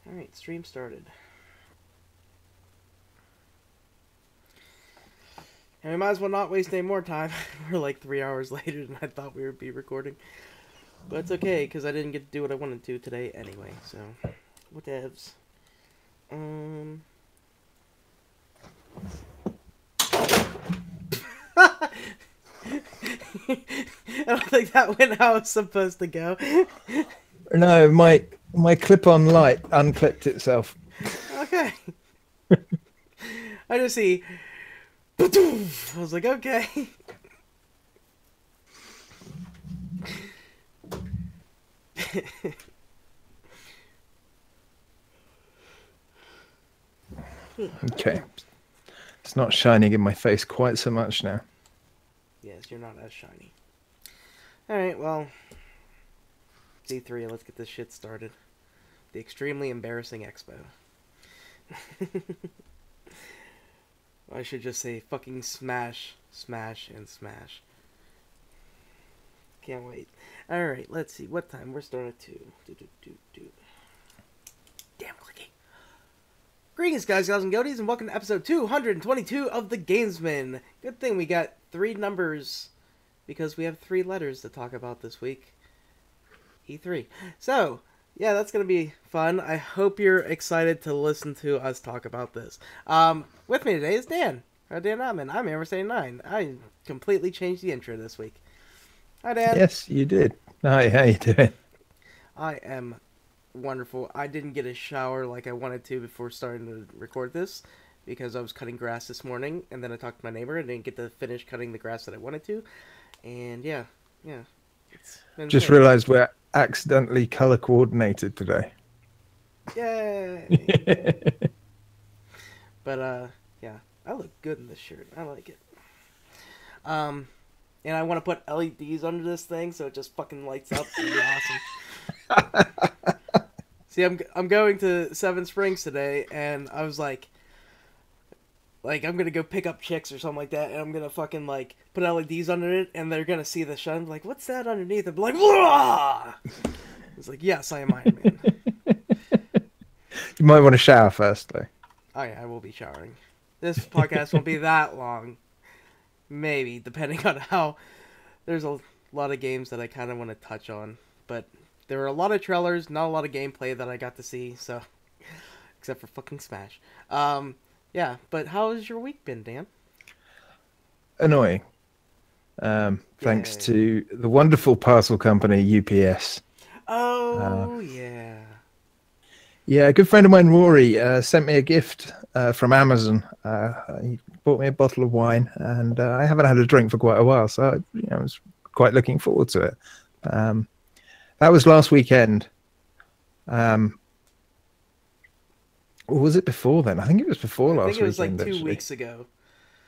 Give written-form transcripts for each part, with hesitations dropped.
Alright, stream started. And we might as well not waste any more time. We're like 3 hours later than I thought we would be recording. But it's okay, because I didn't get to do what I wanted to today anyway, so... Whatevs. I don't think that went how it was supposed to go. No, my clip-on light unclipped itself. Okay. I just see... I was like, okay. Okay. It's not shining in my face quite so much now. Yes, you're not as shiny. Alright, well... C3, let's get this shit started. The extremely embarrassing expo. I should just say fucking smash, smash, and smash. Can't wait. Alright, let's see. What time? We're starting at 2. Damn clicky. Greetings, guys, gals, and goaties, and welcome to episode 222 of the Gamesmen. Good thing we got 3 numbers, because we have 3 letters to talk about this week. E3. So, yeah, that's going to be fun. I hope you're excited to listen to us talk about this. With me today is Dan. Dan Ottman. I'm Hammer79. I completely changed the intro this week. Hi, Dan. Yes, you did. Hi, how you doing? I am wonderful. I didn't get a shower like I wanted to before starting to record this because I was cutting grass this morning, and then I talked to my neighbor and didn't get to finish cutting the grass that I wanted to. And yeah. It's been Just fun. realised we're accidentally colour coordinated today. Yay! But yeah, I look good in this shirt. I like it. And I want to put LEDs under this thing so it just fucking lights up. It'd be awesome. See, I'm going to Seven Springs today, and I was like I'm gonna go pick up chicks or something like that, and I'm gonna fucking like put LEDs under it, and they're gonna see the shine. Like, what's that underneath? And be like, whoa! It's like, yes, I am Iron Man. You might want to shower first, though. Oh yeah, I will be showering. This podcast won't be that long. Maybe, depending on how... There's a lot of games that I kind of want to touch on. But there were a lot of trailers, not a lot of gameplay that I got to see, so... Except for fucking Smash. Yeah, but how has your week been, Dan? Annoying. Thanks to the wonderful parcel company, UPS. Oh, yeah. Yeah, a good friend of mine, Rory, sent me a gift from Amazon. He bought me a bottle of wine, and I haven't had a drink for quite a while, so I was quite looking forward to it. That was last weekend. Or was it before then? I think it was before last weekend. I think it was like 2 actually. weeks ago.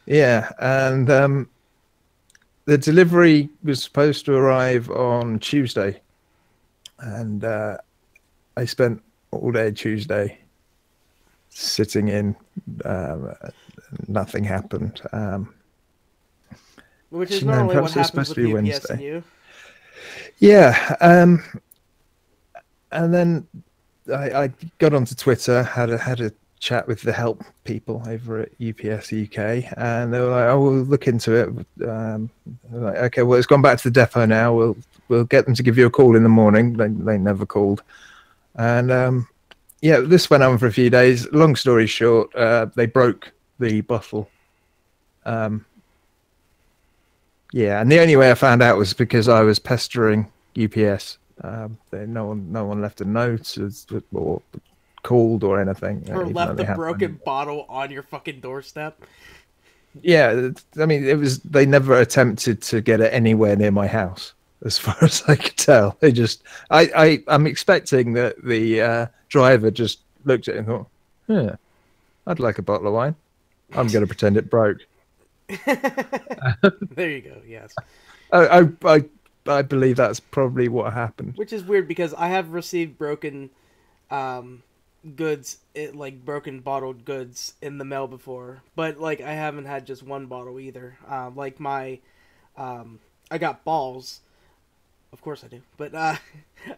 Yeah, and the delivery was supposed to arrive on Tuesday, and I spent all day Tuesday sitting in. Nothing happened. Which is normally what happens with UPS Wednesday. And you. Yeah, and then I got onto Twitter, had a chat with the help people over at UPS UK, and they were like, "Oh, we'll look into it." Like, okay, well, it's gone back to the depot now. We'll get them to give you a call in the morning. They never called, and yeah, this went on for a few days. Long story short, they broke the bottle. Yeah, and the only way I found out was because I was pestering UPS. No one left a note or called or anything. Or left the broken bottle on your fucking doorstep. Yeah, I mean, they never attempted to get it anywhere near my house, as far as I could tell. They just, I'm expecting that the driver just looked at it and thought, "Yeah, I'd like a bottle of wine. I'm going to pretend it broke." There you go. Yes. I believe that's probably what happened. Which is weird because I have received broken goods, like broken bottled goods in the mail before, but like I haven't had just one bottle either. Like my, I got balls, of course I do, but I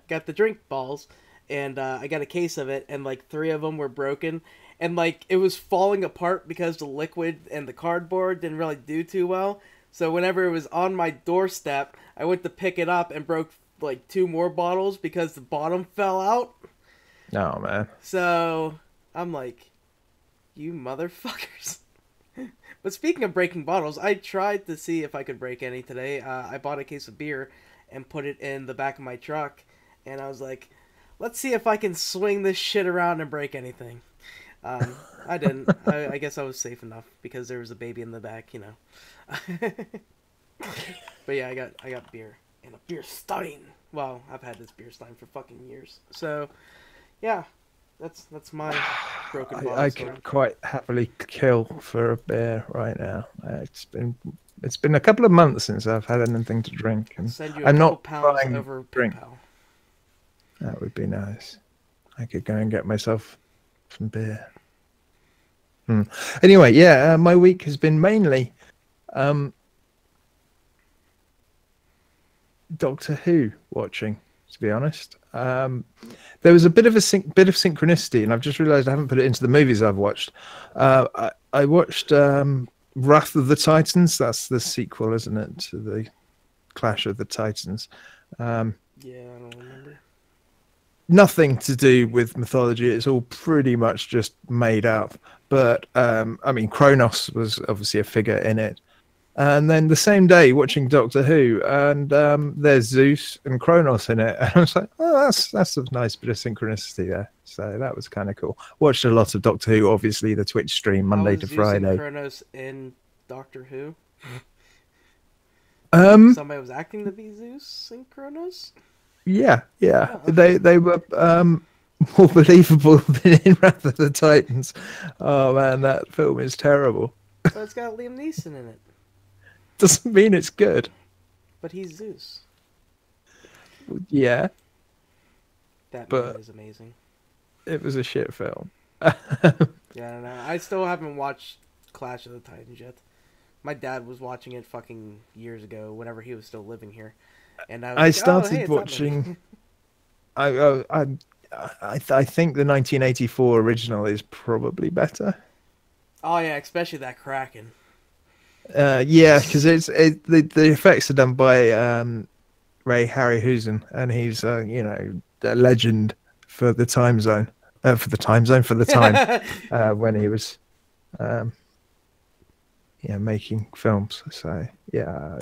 got the drink balls, and I got a case of it, and like 3 of them were broken, and like it was falling apart because the liquid and the cardboard didn't really do too well. So whenever it was on my doorstep, I went to pick it up and broke like 2 more bottles because the bottom fell out. Oh man. So I'm like, you motherfuckers. But speaking of breaking bottles, I tried to see if I could break any today. I bought a case of beer and put it in the back of my truck, and I was like, let's see if I can swing this shit around and break anything. I didn't. I guess I was safe enough because there was a baby in the back, you know. But yeah, I got beer and a beer stein. Well, I've had this beer stein for fucking years. So yeah, that's my broken bottle I story. could quite happily kill for a beer right now. It's been a couple of months since I've had anything to drink, and Send you a I'm couple not pounds buying over drink. PayPal. That would be nice. I could go and get myself some beer. Anyway, yeah, my week has been mainly Doctor Who watching. To be honest, there was a bit of synchronicity, and I've just realised I haven't put it into the movies I've watched. I watched Wrath of the Titans. That's the sequel, isn't it, to the Clash of the Titans? Yeah, I don't remember. Nothing to do with mythology. It's all pretty much just made up. But I mean, Kronos was obviously a figure in it. And then the same day, watching Doctor Who, and there's Zeus and Kronos in it, and I was like, "Oh, that's a nice bit of synchronicity there." So that was kind of cool. Watched a lot of Doctor Who, obviously the Twitch stream Monday to Zeus Friday. and Kronos in Doctor Who? Um, Somebody was acting to be Zeus and Kronos? yeah, Oh, they were more believable than in Wrath of the Titans. Oh man, that film is terrible. so it's got Liam Neeson in it. Doesn't mean it's good. But he's Zeus. Yeah, That but man is amazing. it was a shit film. Yeah, I don't know. I still haven't watched Clash of the Titans yet. My dad was watching it fucking years ago, whenever he was still living here, and I was like, started oh, hey, watching. I think the 1984 original is probably better. Oh yeah, especially that Kraken. Yeah, because the effects are done by Ray Harryhausen, and he's a legend for the time zone, for the time when he was making films. So yeah,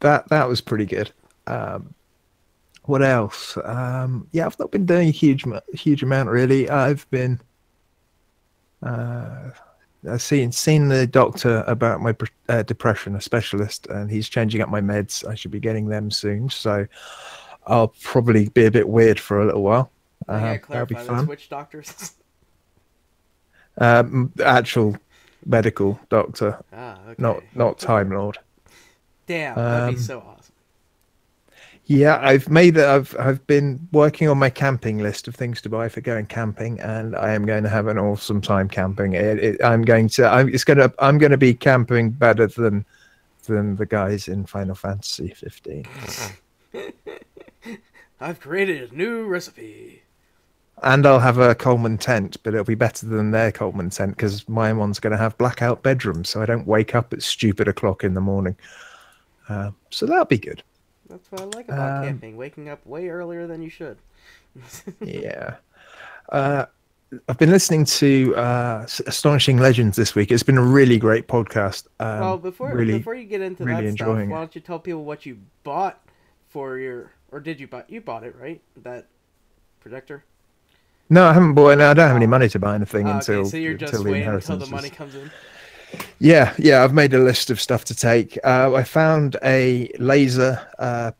that was pretty good. What else? Yeah, I've not been doing a huge amount really. I've been I've seen the doctor about my depression, a specialist, and he's changing up my meds. I should be getting them soon, so I'll probably be a bit weird for a little while. That'll be fun. Which doctors? Actual medical doctor, okay. not Time Lord. Damn, that'd be so awesome. Yeah, I've been working on my camping list of things to buy for going camping, and I am going to have an awesome time camping. I'm going to be camping better than the guys in Final Fantasy 15. I've created a new recipe. And I'll have a Coleman tent, but it'll be better than their Coleman tent because my one's going to have blackout bedrooms, so I don't wake up at stupid o'clock in the morning. So that'll be good. That's what I like about camping, waking up way earlier than you should. Yeah. I've been listening to Astonishing Legends this week. It's been a really great podcast. Well, before you get into really that stuff, why enjoying it. don't you tell people what you bought for your... Or did you buy... You bought it, right? That projector? No, I haven't bought it. I don't have any money to buy anything until so you're just the waiting until the inheritance money comes in? Yeah, I've made a list of stuff to take. I found a laser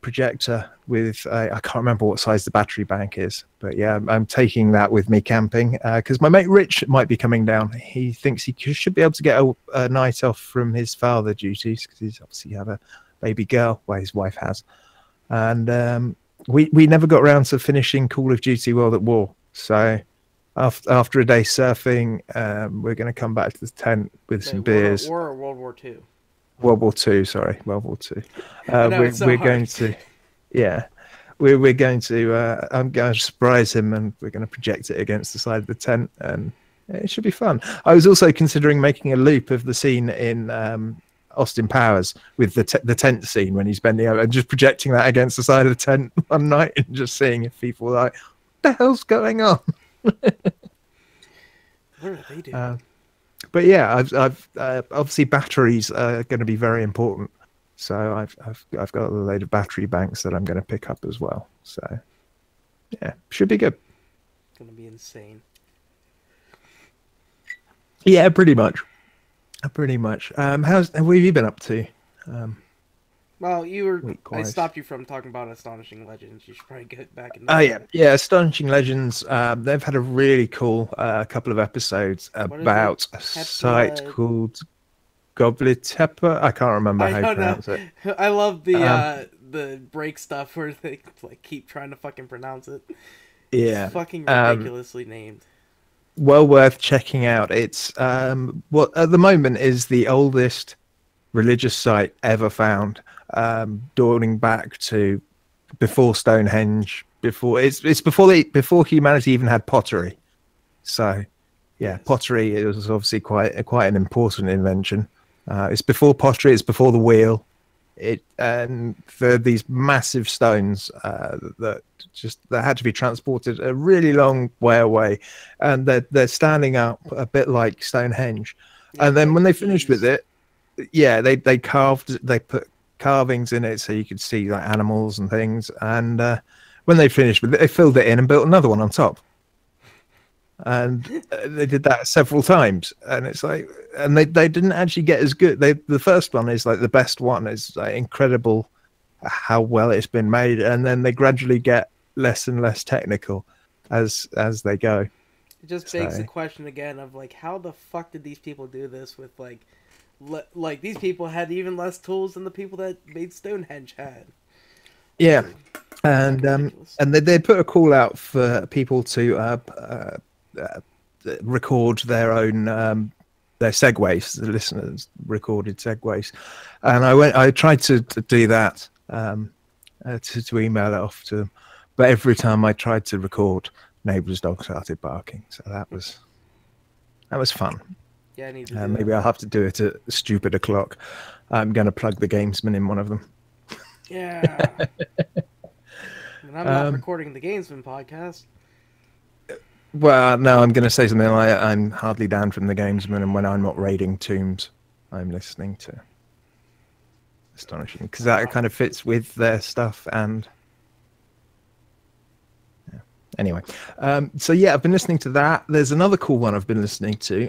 projector with I can't remember what size the battery bank is, but yeah, I'm taking that with me camping because my mate Rich might be coming down. He thinks he should be able to get a night off from his father duties because he's obviously had a baby girl, well, his wife has, and we never got around to finishing Call of Duty World at War, so. After a day surfing, we're going to come back to the tent with some beers. World War or World War II? World War II, sorry. World War II. We're going to, yeah. we're going to. I'm going to surprise him, and we're going to project it against the side of the tent, and it should be fun. I was also considering making a loop of the scene in Austin Powers with the tent scene when he's bending over, and just projecting that against the side of the tent one night, and just seeing if people are like, "What the hell's going on?" What are they doing? But yeah, I've obviously batteries are going to be very important. So I've got a load of battery banks that I'm going to pick up as well. So yeah, should be good. It's gonna be insane. Yeah, pretty much. Pretty much. What have you been up to? Well, I Week-wise. stopped you from talking about Astonishing Legends. You should probably get back in. Oh yeah, Astonishing Legends. They've had a really cool couple of episodes about a site called Goblitepa. I can't remember how you pronounce it. I love the break stuff where they like keep trying to fucking pronounce it. Yeah, It's fucking ridiculously named. Well worth checking out. It's what at the moment is the oldest religious site ever found, dating back to before Stonehenge. It's before humanity even had pottery. So yeah, Yes. Pottery is obviously quite an important invention. It's before pottery. It's before the wheel. And these massive stones that had to be transported a really long way away, and they're standing up a bit like Stonehenge. Yeah, and then like when they finished these. with it, yeah, they put carvings in it so you could see like animals and things. And when they finished with it, they filled it in and built another one on top. And they did that several times, and it's like, and they didn't actually get as good. The first one is like the best one. It's like incredible how well it's been made, and then they gradually get less and less technical as they go. It just begs the question again of like, how the fuck did these people do this with like these people had even less tools than the people that made Stonehenge had. Yeah, and they put a call out for people to record their own their segues. The listeners recorded segues, and I tried to do that to email it off to them, but every time I tried to record, neighbour's dog started barking. So that was fun. Yeah, I need to maybe I'll have to do it at a stupid o'clock. I'm going to plug the Gamesmen in one of them. Yeah. And I'm not recording the Gamesmen podcast. Well, no, I'm going to say something like I'm hardly down from the Gamesman, and when I'm not raiding tombs, I'm listening to Astonishing, because that kind of fits with their stuff. And yeah. Anyway, so yeah, I've been listening to that. There's another cool one I've been listening to,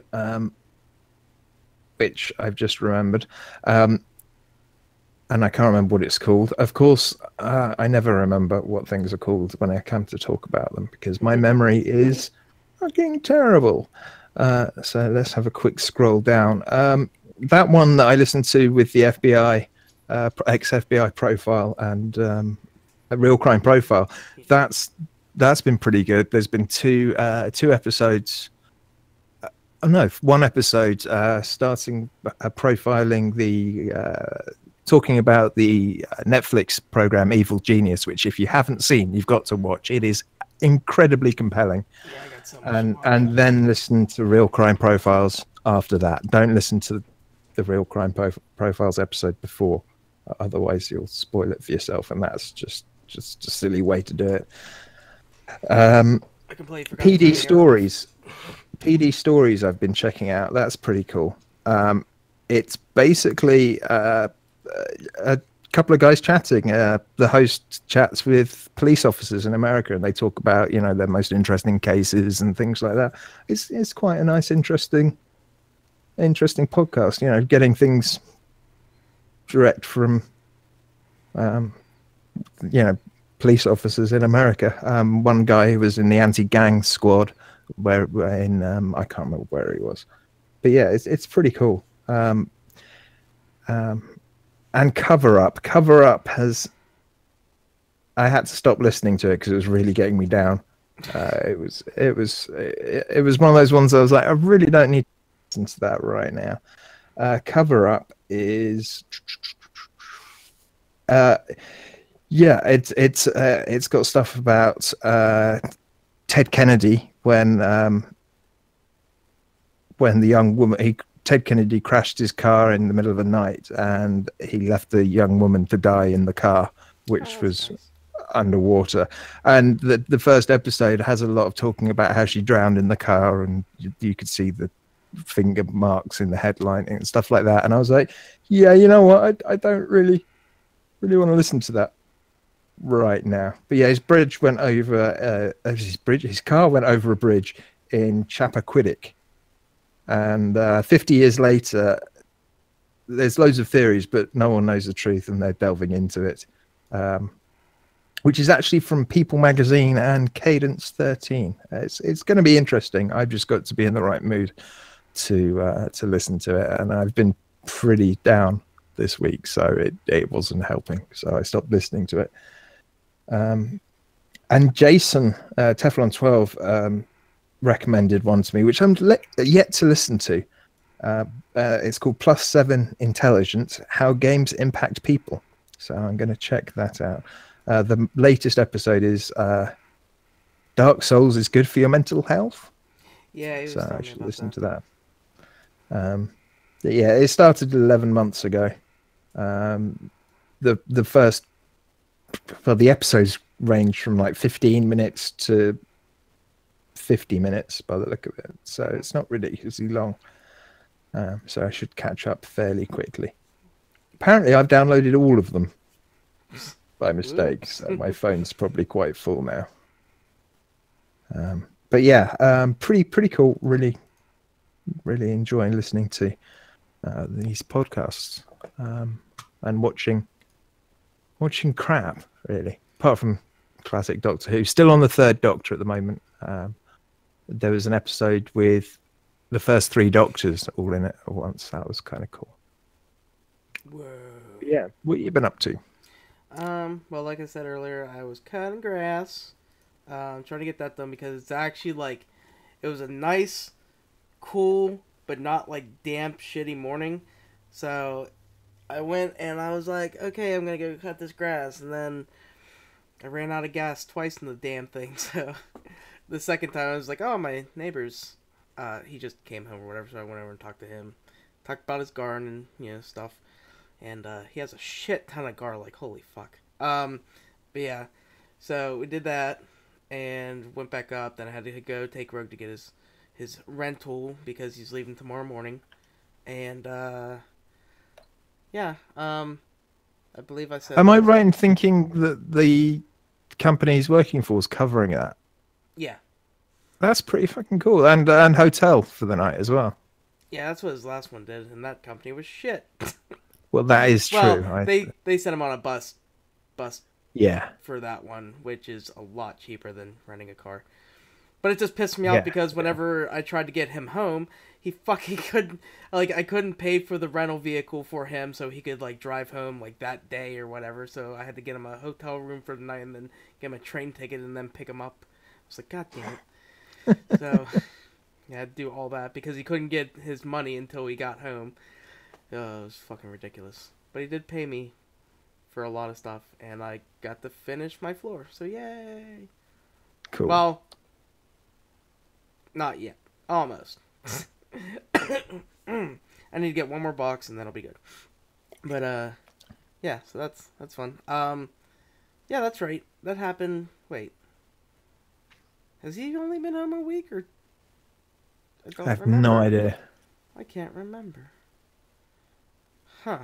which I've just remembered, and I can't remember what it's called. Of course, I never remember what things are called when I come to talk about them, because my memory is fucking terrible. So let's have a quick scroll down. That one that I listened to with the FBI, ex-FBI profile and a real crime profile, that's been pretty good. There's been two episodes. One episode starting profiling talking about the Netflix program Evil Genius, which if you haven't seen, you've got to watch. It is incredibly compelling. Yeah, I got so much and then listen to Real Crime Profiles after that. Don't listen to the Real Crime Profiles episode before, otherwise you'll spoil it for yourself, and that's just a silly way to do it. PD Stories I've been checking out. That's pretty cool. It's basically a couple of guys chatting. The host chats with police officers in America, and they talk about their most interesting cases and things like that. It's quite a nice, interesting podcast. Getting things direct from police officers in America. One guy who was in the anti-gang squad, where in I can't remember where he was, but yeah, it's pretty cool. And Cover Up has, I had to stop listening to it because it was really getting me down. It was one of those ones I was like, I really don't need to listen to that right now. Cover Up is Yeah, it's got stuff about Ted Kennedy when the young woman Ted Kennedy crashed his car in the middle of the night and he left the young woman to die in the car, Oh, which that's was nice. underwater. And the first episode has a lot of talking about how she drowned in the car, and you could see the finger marks in the headline and stuff like that. And I was like, yeah, you know what? I don't really want to listen to that right now. But yeah, his car went over a bridge in Chappaquiddick, and 50 years later, there's loads of theories, but no one knows the truth, and they're delving into it. Which is actually from People Magazine and Cadence 13. It's going to be interesting. I've just got to be in the right mood to listen to it, and I've been pretty down this week, so it wasn't helping. So I stopped listening to it. And Jason Teflon 12 recommended one to me, which I'm yet to listen to. It's called Plus 7 Intelligence: How Games Impact People. So I'm going to check that out. The latest episode is Dark Souls is good for your mental health. Yeah, he was So I telling me should about listen that. to that. Yeah, it started 11 months ago. The first, well, the episodes range from like 15 minutes to 50 minutes by the look of it. So it's not ridiculously long. So I should catch up fairly quickly. Apparently, I've downloaded all of them by mistake, Oops. so my phone's probably quite full now. But yeah, pretty cool. Really enjoying listening to these podcasts and watching crap. Really, apart from classic Doctor Who, still on the third Doctor at the moment. There was an episode with the first three Doctors all in it at once. That was kind of cool. Whoa. Yeah, what you been up to? Well, like I said earlier, I was cutting grass. Trying to get that done because it's actually like, it was a nice, cool, but not like damp, shitty morning. So I went and I was like, okay, I'm gonna go cut this grass, and then I ran out of gas twice in the damn thing. So the second time I was like, oh, my neighbor's, he just came home or whatever. So I went over and talked to him, talked about his garden and stuff. And he has a shit ton of garlic. Holy fuck. But yeah, so we did that and went back up. Then I had to go take Rogue to get his rental because he's leaving tomorrow morning. And yeah, I believe I said Am I last. right in thinking that the company he's working for is covering that? Yeah, That's pretty fucking cool, and hotel for the night as well. yeah, that's what his last one did, and that company was shit. Well, that is Well, true. they sent him on a bus Yeah, for that one, which is a lot cheaper than renting a car. But it just pissed me off yeah, because whenever I tried to get him home, he fucking couldn't. Like, I couldn't pay for the rental vehicle for him so he could, like, drive home, like, that day or whatever. So I had to get him a hotel room for the night and then get him a train ticket and then pick him up. I was like, God damn it. So, yeah, I had to do all that because he couldn't get his money until he got home. It was fucking ridiculous. But he did pay me for a lot of stuff, and I got to finish my floor. So, yay. cool. Well, not yet. Almost. I need to get one more box and that'll be good. But yeah, so that's fun. Yeah, that's right. That happened. Wait. Has he only been home a week or I don't I have remember. no idea. I can't remember. Huh.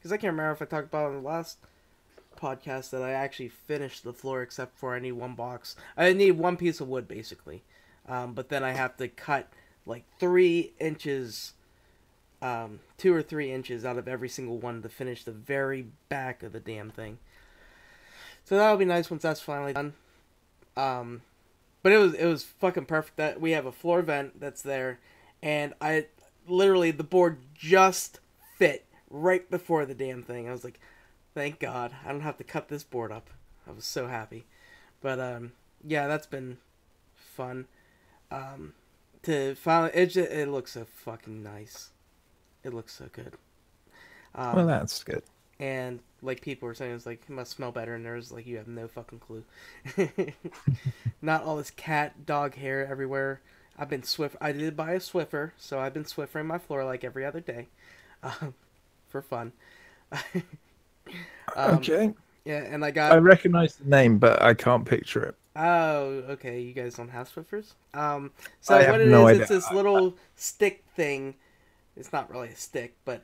Cuz I can't remember if I talked about it in the last podcast that I actually finished the floor except for I need one box. I need one piece of wood basically. But then I have to cut like 3 inches, 2 or 3 inches out of every single one to finish the very back of the damn thing. So that'll be nice once that's finally done. But it was fucking perfect. That we have a floor vent that's there, and I literally the board just fit right before the damn thing. I was like, thank God, I don't have to cut this board up. I was so happy. But yeah, that's been fun. To finally, it looks so fucking nice. It looks so good. Well, that's good. And like people were saying, it's like it must smell better in theirs. Like you have no fucking clue. Not all this cat dog hair everywhere. I've been I did buy a Swiffer, so I've been Swiffering my floor like every other day, um, for fun. um, Okay. yeah, and I I got. recognize the name, but I can't picture it. Oh, okay. You guys don't have Swiffers. I So what have it no is, idea. it's this little stick thing. It's not really a stick, but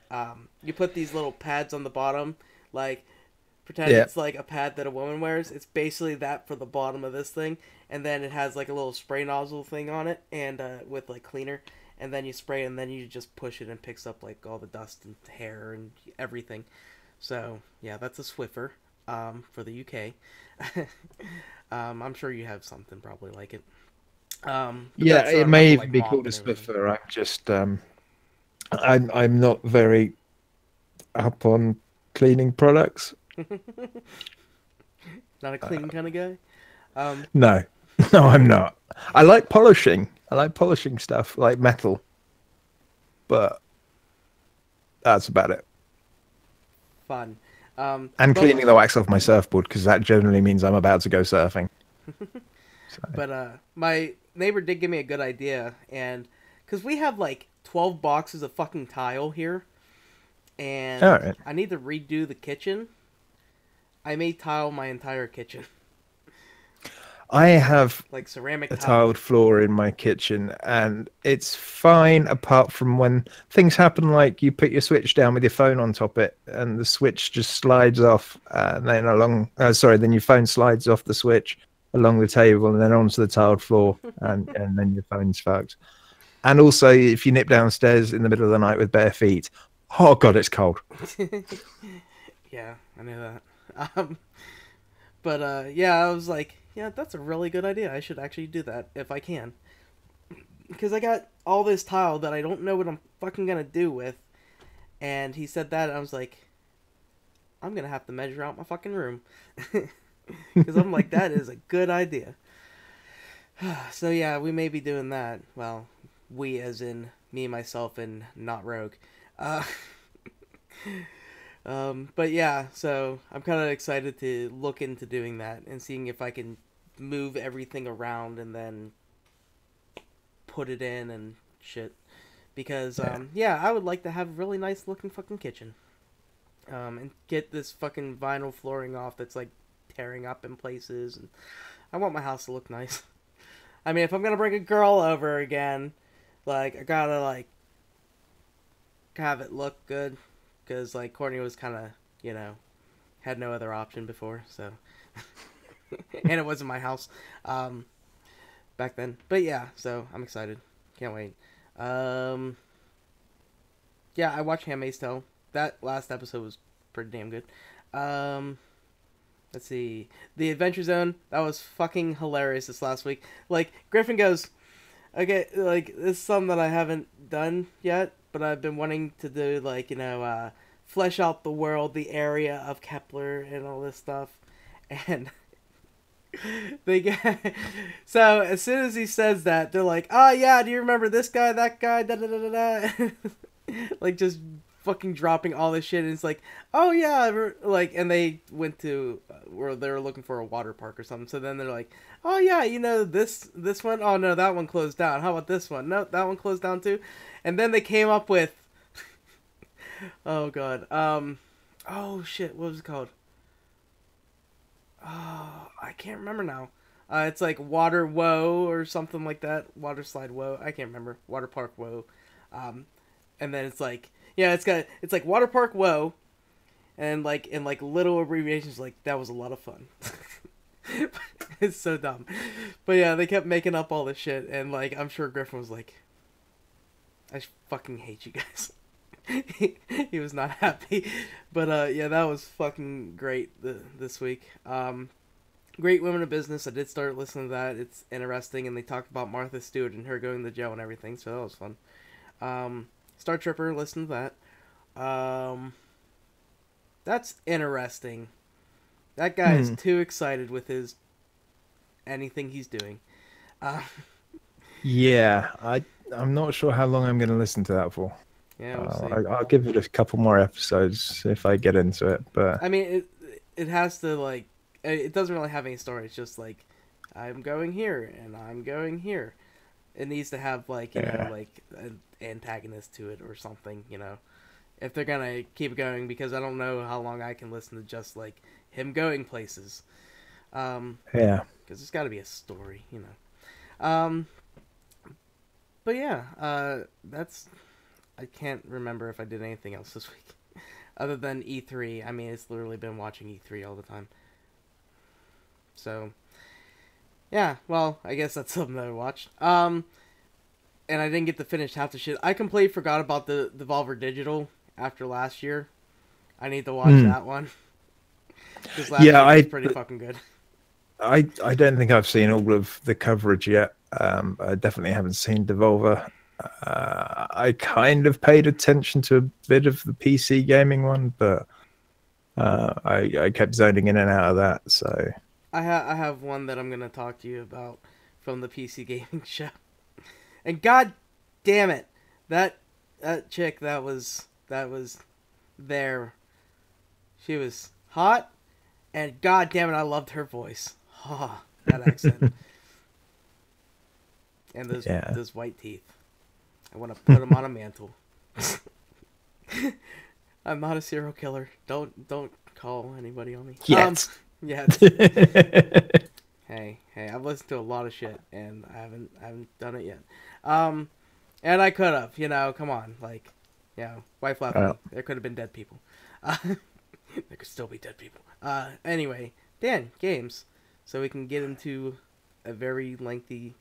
you put these little pads on the bottom, like pretend Yeah. it's like a pad that a woman wears. It's basically that for the bottom of this thing, and then it has like a little spray nozzle thing on it, and with like cleaner, and then you spray, and then you just push it and picks up like all the dust and hair and everything. So yeah, that's a Swiffer, for the UK. I'm sure you have something probably like it. But Yeah, that's so I it don't have may to even like be mop called a and everything. Swiffer. I'm just I'm not very up on cleaning products. Not a cleaning kind of guy. Um, No, no, I'm not. I like polishing. I like polishing stuff like metal, but that's about it. fun. And But cleaning the wax off my surfboard because that generally means I'm about to go surfing. So, my neighbor did give me a good idea, and because we have like 12 boxes of fucking tile here, all and right. I need to redo the kitchen. I may tile my entire kitchen, I have like ceramic a tile. tiled floor in my kitchen, and it's fine apart from when things happen like you put your switch down with your phone on top it, and the switch just slides off, and then then your phone slides off the switch along the table and then onto the tiled floor, and then your phone's fucked. And also, if you nip downstairs in the middle of the night with bare feet, oh god, it's cold. Yeah, I knew that. Um, but yeah, I was like, yeah, that's a really good idea. I should actually do that if I can, because I got all this tile that I don't know what I'm fucking gonna do with. And he said that, and I was like, I'm gonna have to measure out my fucking room, because I'm like, that is a good idea. So yeah, we may be doing that. Well, we as in me, myself, and not Rogue. Uh, but yeah, so I'm kind of excited to look into doing that and seeing if I can move everything around and then put it in and shit. Because Yeah, yeah, I would like to have a really nice looking fucking kitchen. And get this fucking vinyl flooring off that's like tearing up in places. And I want my house to look nice. I mean, if I'm gonna bring a girl over again, like I gotta like have it look good, because like Courtney was kind of, you know, had no other option before, so and it wasn't my house, um, back then. But yeah, so I'm excited, can't wait. Um, yeah, I watched Handmaid's Tale. That last episode was pretty damn good. Um, let's see, The Adventure Zone. That was fucking hilarious this last week. Like Griffin goes, okay, like this is something that I haven't done yet, but I've been wanting to do, like, you know, flesh out the world, the area of Kepler, and all this stuff. And they get so as soon as he says that, they're like, "Oh yeah, do you remember this guy, that guy, da da da da da," like just fucking dropping all this shit. And it's like, "Oh yeah," like, and they went to where they were looking for a water park or something. So then they're like, "Oh yeah, you know this one? Oh no, that one closed down. How about this one? No, that one closed down too." And then they came up with, oh god, oh shit, what was it called? Oh, I can't remember now. It's like Water Woe or something like that. Water Slide Woe. I can't remember. Water Park Woe. Um, and then it's like, yeah, it's like Water Park Woe, and like in like little abbreviations, like that was a lot of fun. It's so dumb, but yeah, they kept making up all this shit, and like I'm sure Griffin was like, I fucking hate you guys. He was not happy, but yeah, that was fucking great this week. Great Women of Business. I did start listening to that. It's interesting, and they talked about Martha Stewart and her going to jail and everything, so that was fun. Star Tripper. Listen to that. That's interesting. That guy is hmm. too excited with his anything he's doing. Uh, Yeah. I'm not sure how long I'm going to listen to that for. Yeah, we'll see. I'll give it a couple more episodes if I get into it. But I mean, it has to like it doesn't really have any story. It's just like I'm going here and I'm going here. It needs to have like yeah, like an antagonist to it or something. If they're gonna keep going, because I don't know how long I can listen to just like him going places. yeah. Because there's got to be a story. But yeah, that's. I can't remember if I did anything else this week. Other than E3, I mean, it's literally been watching E3 all the time. So, yeah, well, I guess that's something that I watched. And I didn't get to finish half the shit. I completely forgot about the Devolver Digital after last year. I need to watch that one. Because last year was pretty fucking good. I don't think I've seen all of the coverage yet. I definitely haven't seen Devolver. I kind of paid attention to a bit of the PC gaming one, but I kept zoning in and out of that. So I have one that I'm gonna talk to you about from the PC gaming show, and god damn it, that chick that was there, she was hot, and god damn it, I loved her voice. That accent, and those white teeth. I want to put them on a mantle. I'm not a serial killer. Don't call anybody on me. Yet. Yes. Hey, I've listened to a lot of shit and I haven't done it yet. And I could have, come on, like, wife left me. There could have been dead people. There could still be dead people. Anyway, Dan, games. So we can get into a very lengthy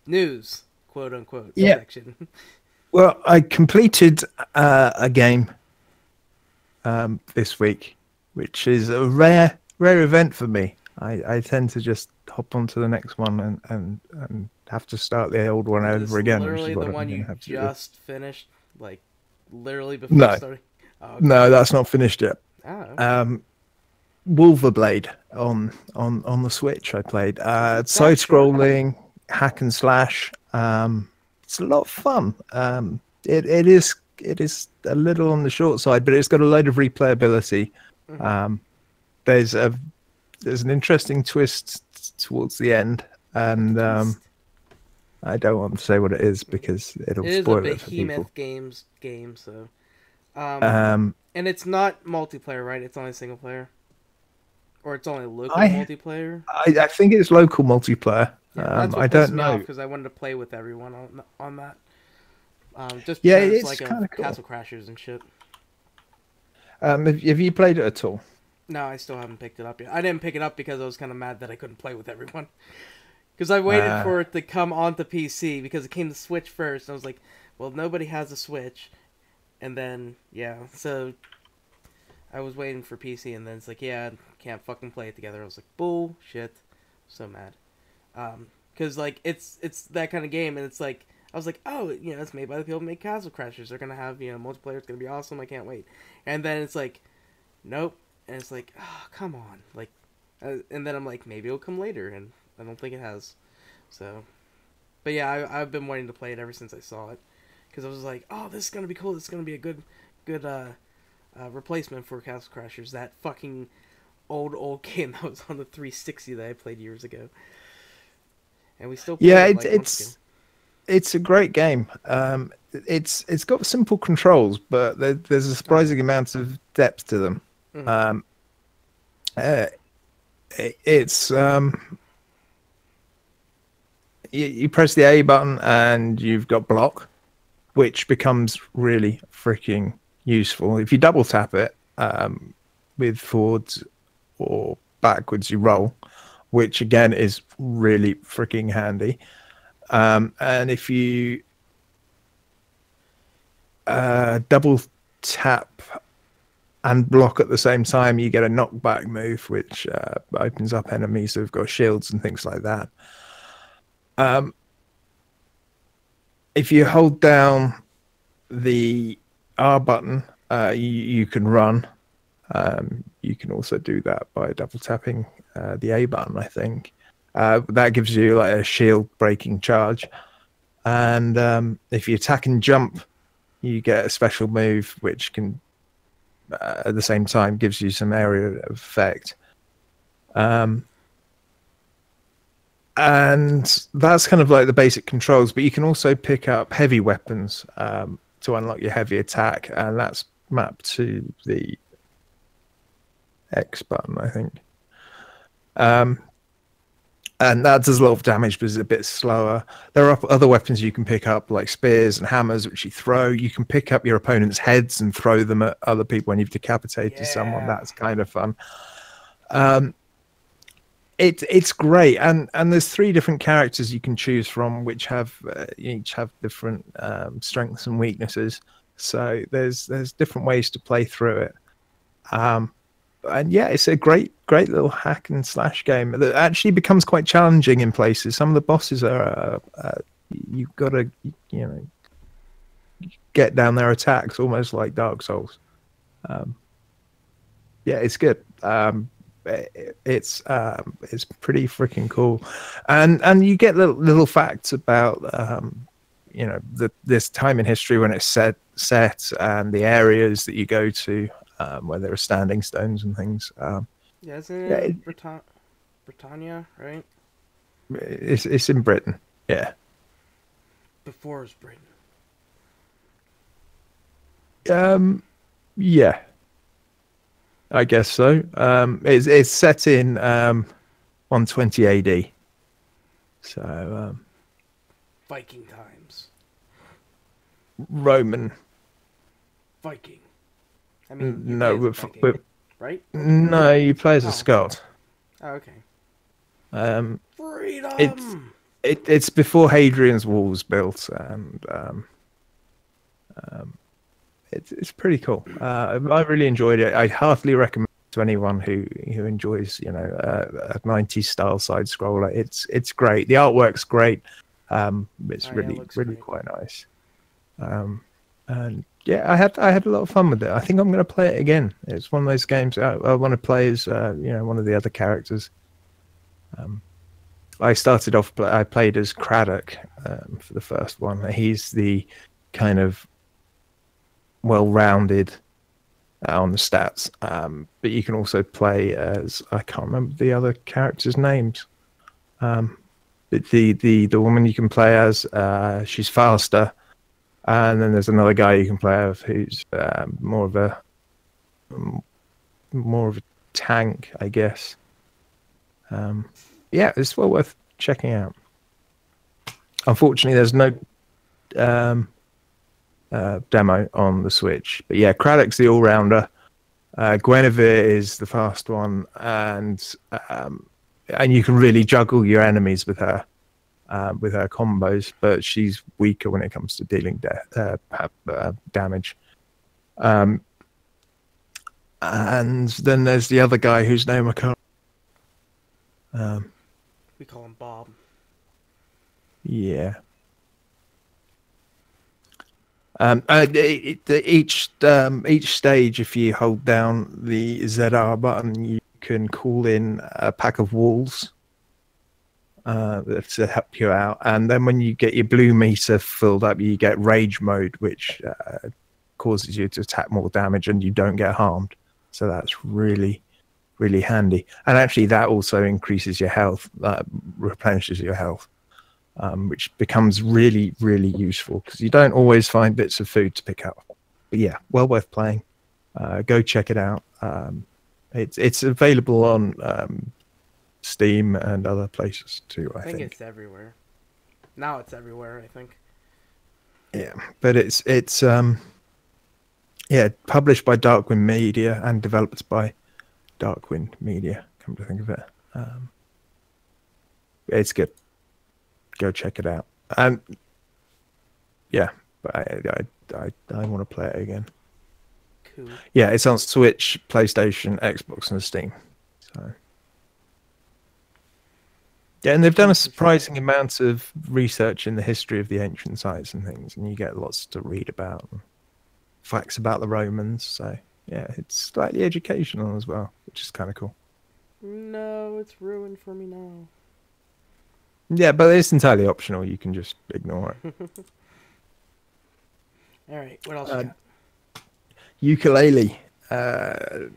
news, quote unquote, section. Well, I completed a game this week, which is a rare event for me. I tend to just hop onto the next one and have to start the old one over again. Literally the one you just finished, like literally before starting. Oh, okay. No, that's not finished yet. Oh, okay. Wolverblade on the Switch. I played side-scrolling hack and slash. It's a lot of fun. It is a little on the short side, but it's got a load of replayability. Mm-hmm. There's an interesting twist towards the end, and I don't want to say what it is because it'll spoil it for people. It is a Behemoth game, so. And it's not multiplayer, right? It's only single player, or it's only local multiplayer. I think it's local multiplayer. Yeah, that's what I don't know because I wanted to play with everyone on that. Just it's like kind of cool. Castle Crashers and shit. Have you played it at all? No, I still haven't picked it up yet. I didn't pick it up because I was kind of mad that I couldn't play with everyone. Because I waited for it to come onto PC because it came to Switch first. And I was like, well, nobody has a Switch. And then, so I was waiting for PC, and then it's like, can't fucking play it together. I was like, bullshit. So mad. Because, like, it's that kind of game, and it's like, I was like, oh, it's made by the people who make Castle Crashers. They're going to have, multiplayer. It's going to be awesome. I can't wait. And then it's like, nope. And it's like, oh, come on. Like, and then I'm like, maybe it'll come later, and I don't think it has. So, but yeah, I've been wanting to play it ever since I saw it. Because I was like, oh, this is going to be cool. This is going to be a good replacement for Castle Crashers. That fucking old game that was on the 360 that I played years ago. And we still play it. It's a great game. It's got simple controls, but there's a surprising amount of depth to them. Mm-hmm. You press the A button and you've got block, which becomes really freaking useful. If you double tap it with forwards or backwards, you roll, which again is really freaking handy. And if you double tap and block at the same time, you get a knockback move, which opens up enemies who've got shields and things like that. If you hold down the R button, you can run. You can also do that by double tapping the A button, I think. That gives you like a shield breaking charge. And if you attack and jump you get a special move which can, at the same time, gives you some area of effect. And that's kind of like the basic controls, but you can also pick up heavy weapons to unlock your heavy attack, and that's mapped to the X button, I think. And that does a lot of damage, but it's a bit slower. There are other weapons you can pick up, like spears and hammers, which you throw. You can pick up your opponent's heads and throw them at other people when you've decapitated someone. That's kind of fun. It's great, and there's 3 different characters you can choose from, which have each have different strengths and weaknesses. So there's different ways to play through it. And yeah, it's a great little hack and slash game that actually becomes quite challenging in places. Some of the bosses are you've got to get down their attacks almost like Dark Souls. Yeah, it's good. It's pretty freaking cool, and you get little facts about this time in history when it's set and the areas that you go to where there are standing stones and things. Yeah, isn't it Britannia, right? It's in Britain. Yeah. Before it was Britain. Yeah. I guess so. It's set in 120 AD. So Viking times. Roman. Viking. I mean, no, Viking, right? No, you play as a Scot. Oh, okay. Freedom. It's before Hadrian's Wall was built, and it's pretty cool. I really enjoyed it. I heartily recommend it to anyone who enjoys a 90s style side scroller. It's great. The artwork's great. It's really quite nice. And yeah, I had a lot of fun with it. I think I'm going to play it again. It's one of those games I want to play as one of the other characters. I started off. I played as Craddock for the first one. He's the kind of well-rounded on the stats, but you can also play as, I can't remember the other characters' names. The woman you can play as, she's faster. And then there's another guy you can play with who's more of a tank, I guess. Yeah, it's well worth checking out. Unfortunately, there's no demo on the Switch, but yeah, Craddock's the all-rounder. Guinevere is the fast one, and you can really juggle your enemies with her combos, but she's weaker when it comes to dealing damage. And then there's the other guy whose name I can't. We call him Bob. Yeah. Each stage, if you hold down the ZR button, you can call in a pack of wolves to help you out. And then when you get your blue meter filled up, you get rage mode, which causes you to attack more damage and you don't get harmed. So that's really, really handy. And actually that also increases your health, replenishes your health, which becomes really, really useful because you don't always find bits of food to pick up. But yeah, well worth playing. Go check it out. It's available on Steam and other places too, I think. It's everywhere. Now it's everywhere, I think. Yeah, but it's published by Darkwind Media and developed by Darkwind Media, come to think of it. It's good. Go check it out. And yeah, but I want to play it again. Cool. Yeah, it's on Switch, PlayStation, Xbox, and Steam. So yeah, and they've done a surprising amount of research in the history of the ancient sites and things, and you get lots to read about, facts about the Romans. So yeah, it's slightly educational as well, which is kind of cool. No, it's ruined for me now. Yeah, but it's entirely optional. You can just ignore it. All right, what else you got? Ukulele. I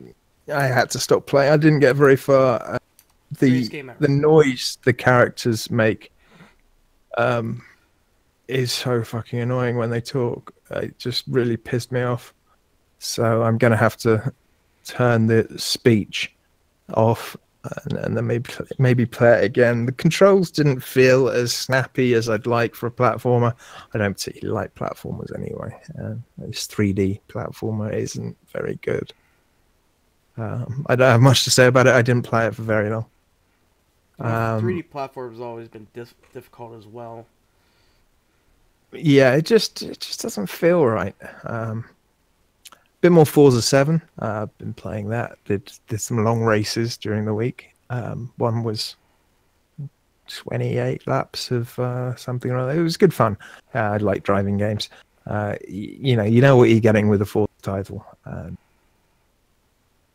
had to stop playing. I didn't get very far. Greatest The game ever. the noise the characters make um, is so fucking annoying when they talk. It just really pissed me off. So I'm gonna have to turn the speech off and then maybe play it again. The controls didn't feel as snappy as I'd like for a platformer. I don't particularly like platformers anyway. This 3D platformer isn't very good. I don't have much to say about it. I didn't play it for very long. 3D platforms have always been difficult as well. Yeah, it just doesn't feel right. Bit more Forza 7. I've been playing that. Did some long races during the week. One was 28 laps of something or other. It was good fun. I like driving games. You know what you're getting with a Forza title.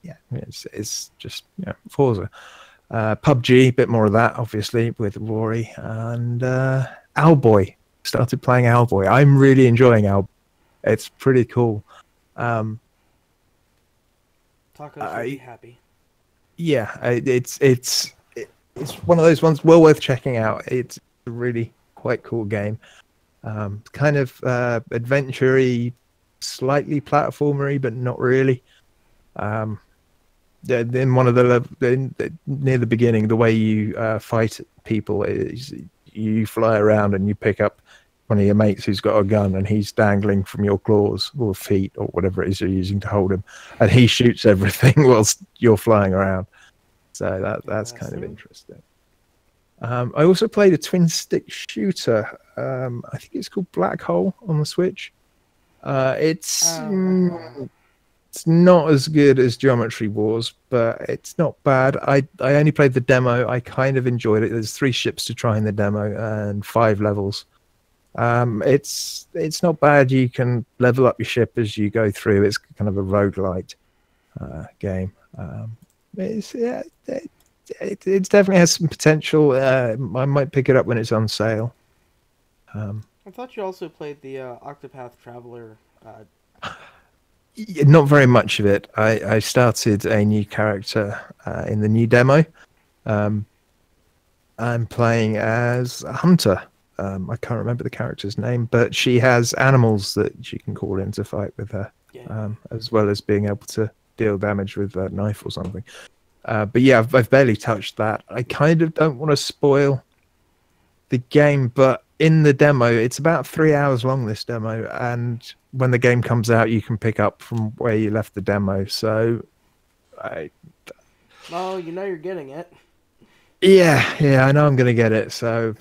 Yeah, it's just Forza. PUBG, a bit more of that, obviously, with Rory and Owlboy. Started playing Owlboy. I'm really enjoying Owlboy. It's pretty cool. Tacos will be happy. Yeah, it's one of those ones well worth checking out. It's a really quite cool game. Kind of adventure-y, slightly platformery, but not really. In one of near the beginning, the way you fight people is you fly around and you pick up one of your mates who's got a gun and he's dangling from your claws or feet or whatever it is you're using to hold him, and he shoots everything whilst you're flying around. So that's kind of interesting. I also played a twin stick shooter. I think it's called Black Hole on the Switch. It's not as good as Geometry Wars, but it's not bad. I only played the demo. I kind of enjoyed it. There's 3 ships to try in the demo and 5 levels. It's not bad. You can level up your ship as you go through. It's kind of a roguelite game. It definitely has some potential. I might pick it up when it's on sale. I thought you also played the Octopath Traveler. Not very much of it. I started a new character in the new demo. I'm playing as a hunter. I can't remember the character's name, but she has animals that she can call in to fight with her, as well as being able to deal damage with a knife or something. But yeah, I've barely touched that. I kind of don't want to spoil the game, but in the demo, it's about 3 hours long, this demo, and when the game comes out, you can pick up from where you left the demo. So, well, you know you're getting it. Yeah, I know I'm going to get it, so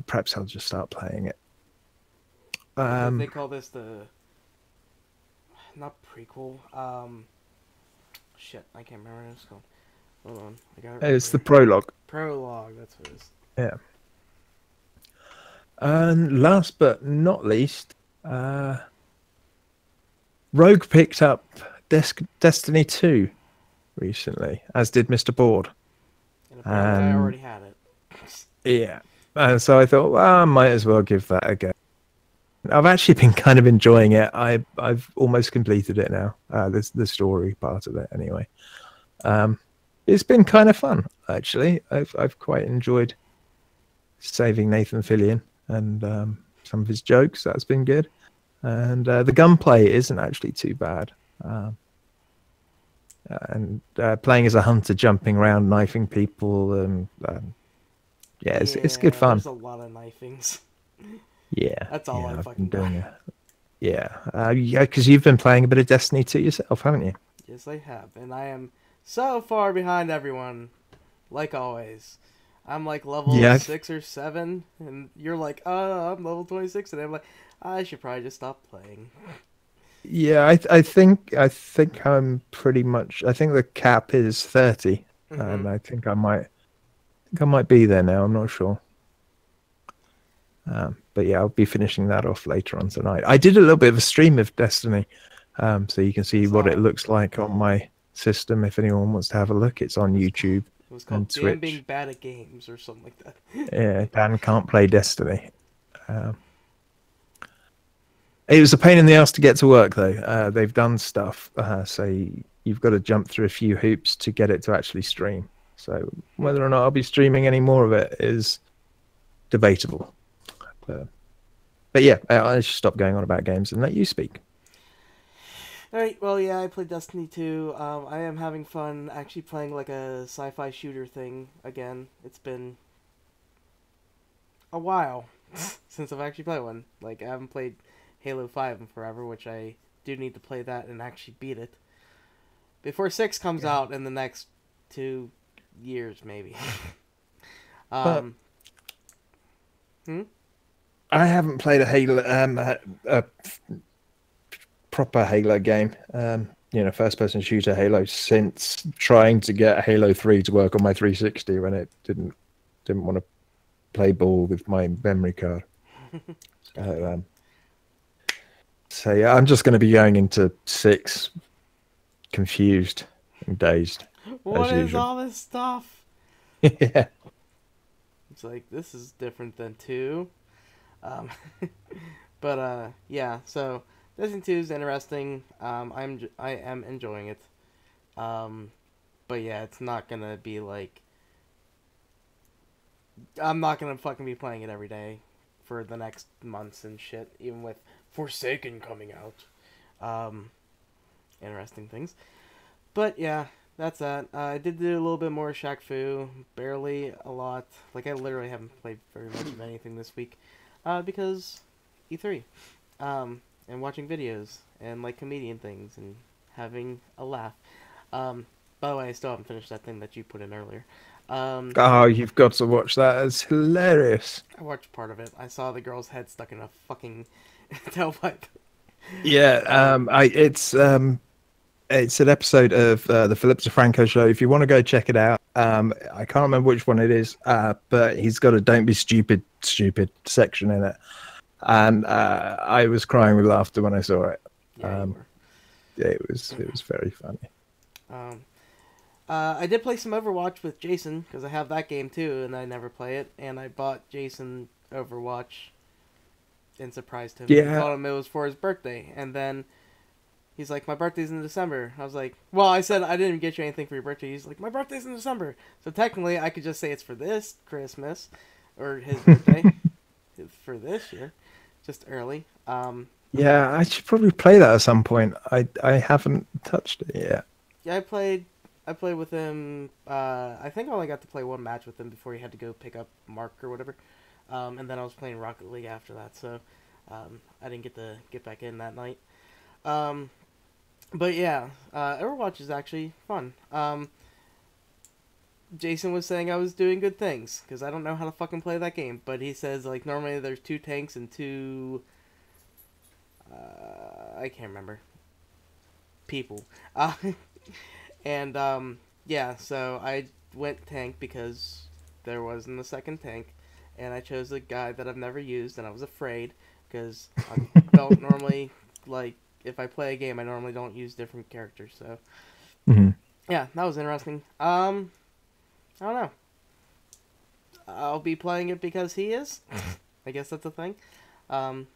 perhaps I'll just start playing it. They call this not prequel. Shit, I can't remember what it's called. Hold on, I got it. It's the prologue. Prologue, that's what it is. Yeah. And last but not least, Rogue picked up Destiny 2 recently, as did Mr. Board. And apparently I already had it. Yeah. And so I thought, well, I might as well give that a go. I've actually been kind of enjoying it. I've almost completed it now. The story part of it, anyway. It's been kind of fun, actually. I've quite enjoyed saving Nathan Fillion and some of his jokes. That's been good. And the gunplay isn't actually too bad. And playing as a hunter, jumping around, knifing people, and it's good fun. There's a lot of knifings. Yeah, that's all I've fucking been doing. Because you've been playing a bit of Destiny 2 yourself, haven't you? Yes, I have, and I am so far behind everyone, like always. I'm like level 6 or 7, and you're like, I'm level 26, and I'm like, I should probably just stop playing. Yeah, I think I'm pretty much. I think the cap is 30, and I think I might be there now. I'm not sure. But yeah, I'll be finishing that off later on tonight. I did a little bit of a stream of Destiny, so you can see what it looks like on my system. If anyone wants to have a look, it's on YouTube. It was called Dan Being Bad at Games or something like that. Yeah, Dan can't play Destiny. It was a pain in the ass to get to work, though. They've done stuff, so you've got to jump through a few hoops to get it to actually stream. So whether or not I'll be streaming any more of it is debatable. But yeah, I should stop going on about games and let you speak. Alright, well, yeah, I played Destiny 2. I am having fun actually playing like a sci-fi shooter thing again. It's been a while since I've actually played one. Like, I haven't played Halo 5 in forever, which I do need to play that and actually beat it. Before 6 comes out in the next 2 years, maybe. But hmm? I haven't played a Halo, a proper Halo game, first-person shooter Halo, since trying to get Halo 3 to work on my 360 when it didn't want to play ball with my memory card. So yeah, I'm just going to be going into 6 confused and dazed. What as is usual. all this stuff? Yeah. It's like, this is different than 2. But yeah, so Destiny 2 is interesting. I am enjoying it. But yeah, it's not gonna be like, I'm not gonna fucking be playing it every day for the next months and shit, even with Forsaken coming out. Interesting things. But yeah, that's that. I did do a little bit more Shaq Fu, barely a lot. Like, I literally haven't played very much of anything this week, because E3, and watching videos and like comedian things and having a laugh. By the way, I still haven't finished that thing that you put in earlier. Oh, you've got to watch that. It's hilarious. I watched part of it. I saw the girl's head stuck in a fucking tailpipe. Yeah, it's an episode of the Philip DeFranco show. If you want to go check it out, I can't remember which one it is, but he's got a "Don't be stupid" section in it, and I was crying with laughter when I saw it. Yeah, it was very funny. I did play some Overwatch with Jason because I have that game too, and I never play it. And I bought Jason Overwatch and surprised him. Yeah. I told him it was for his birthday, and then he's like, "My birthday's in December." I was like, "Well, I said I didn't get you anything for your birthday." He's like, "My birthday's in December." So technically, I could just say it's for this Christmas or his birthday for this year, just early. Yeah, I should probably play that at some point. I haven't touched it yet. Yeah, I played with him. I think I only got to play one match with him before he had to go pick up Mark or whatever. And then I was playing Rocket League after that, so I didn't get to get back in that night. But yeah, Overwatch is actually fun. Jason was saying I was doing good things because I don't know how to fucking play that game. But he says like normally there's 2 tanks and 2. I can't remember. People. And yeah, so I went tank because there wasn't a second tank, and I chose a guy that I've never used, and I was afraid because I don't normally, like, if I play a game, I normally don't use different characters. So yeah, that was interesting. I don't know. I'll be playing it because he is. I guess that's a thing. But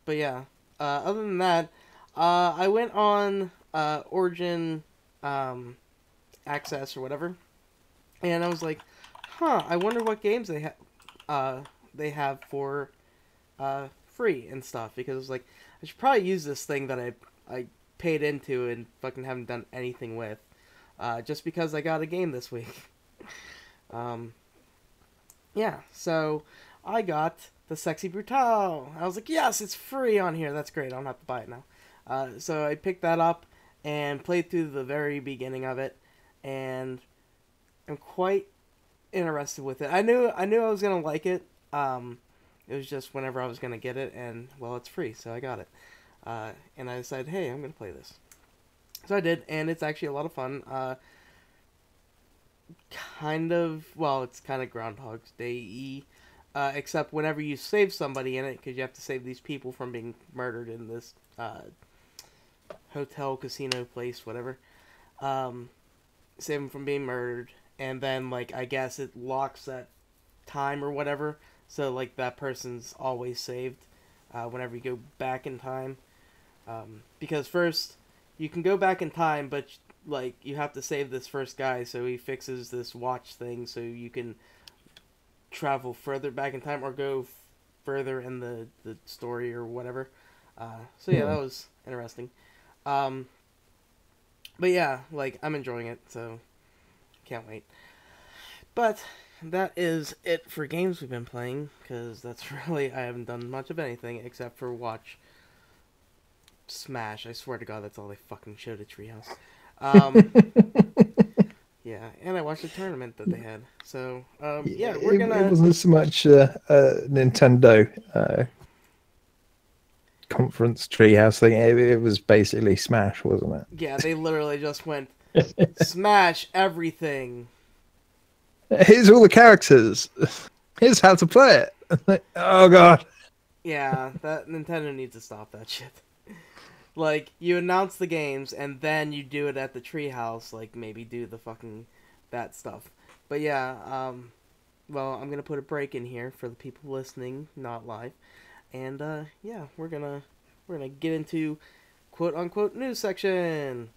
yeah. Other than that, I went on Origin Access or whatever, and I was like, I wonder what games they have for free and stuff, because I was like, I should probably use this thing that I paid into and fucking haven't done anything with, just because I got a game this week. Yeah, so I got the Sexy Brutale. I was like, yes, it's free on here. That's great. I don't have to buy it now. So I picked that up and played through the very beginning of it, and I'm quite interested with it. I knew I was gonna like it. It was just whenever I was gonna get it, and well, it's free, so I got it. And I decided, hey, I'm gonna play this. So I did, and it's actually a lot of fun. It's kind of Groundhog's Day-y, except whenever you save somebody in it, because you have to save these people from being murdered in this hotel, casino place, whatever. Save them from being murdered, and then, like, I guess it locks that time or whatever, so, like, that person's always saved whenever you go back in time. Because first, you can go back in time, but like you have to save this first guy, so he fixes this watch thing, so you can travel further back in time or go further in the story or whatever. So yeah, Hmm. that was interesting. Um, but yeah, like I'm enjoying it, so can't wait. But that is it for games we've been playing, because that's really I haven't done much of anything except for watch Smash. I swear to God, that's all they fucking showed at Treehouse. Um, yeah, and I watched the tournament that they had. So Yeah, yeah, we're it gonna wasn't so much Nintendo conference treehouse thing. It was basically Smash, wasn't yeah, they literally just went smash everything. it? Here's all the characters. Here's how to play it. Oh god. Yeah, that Nintendo needs to stop that shit. Like you announce the games and then you do it at the treehouse, like maybe do the fucking that stuff. But yeah, well, I'm gonna put a break in here for the people listening, not live, and yeah, we're gonna get into quote unquote news section,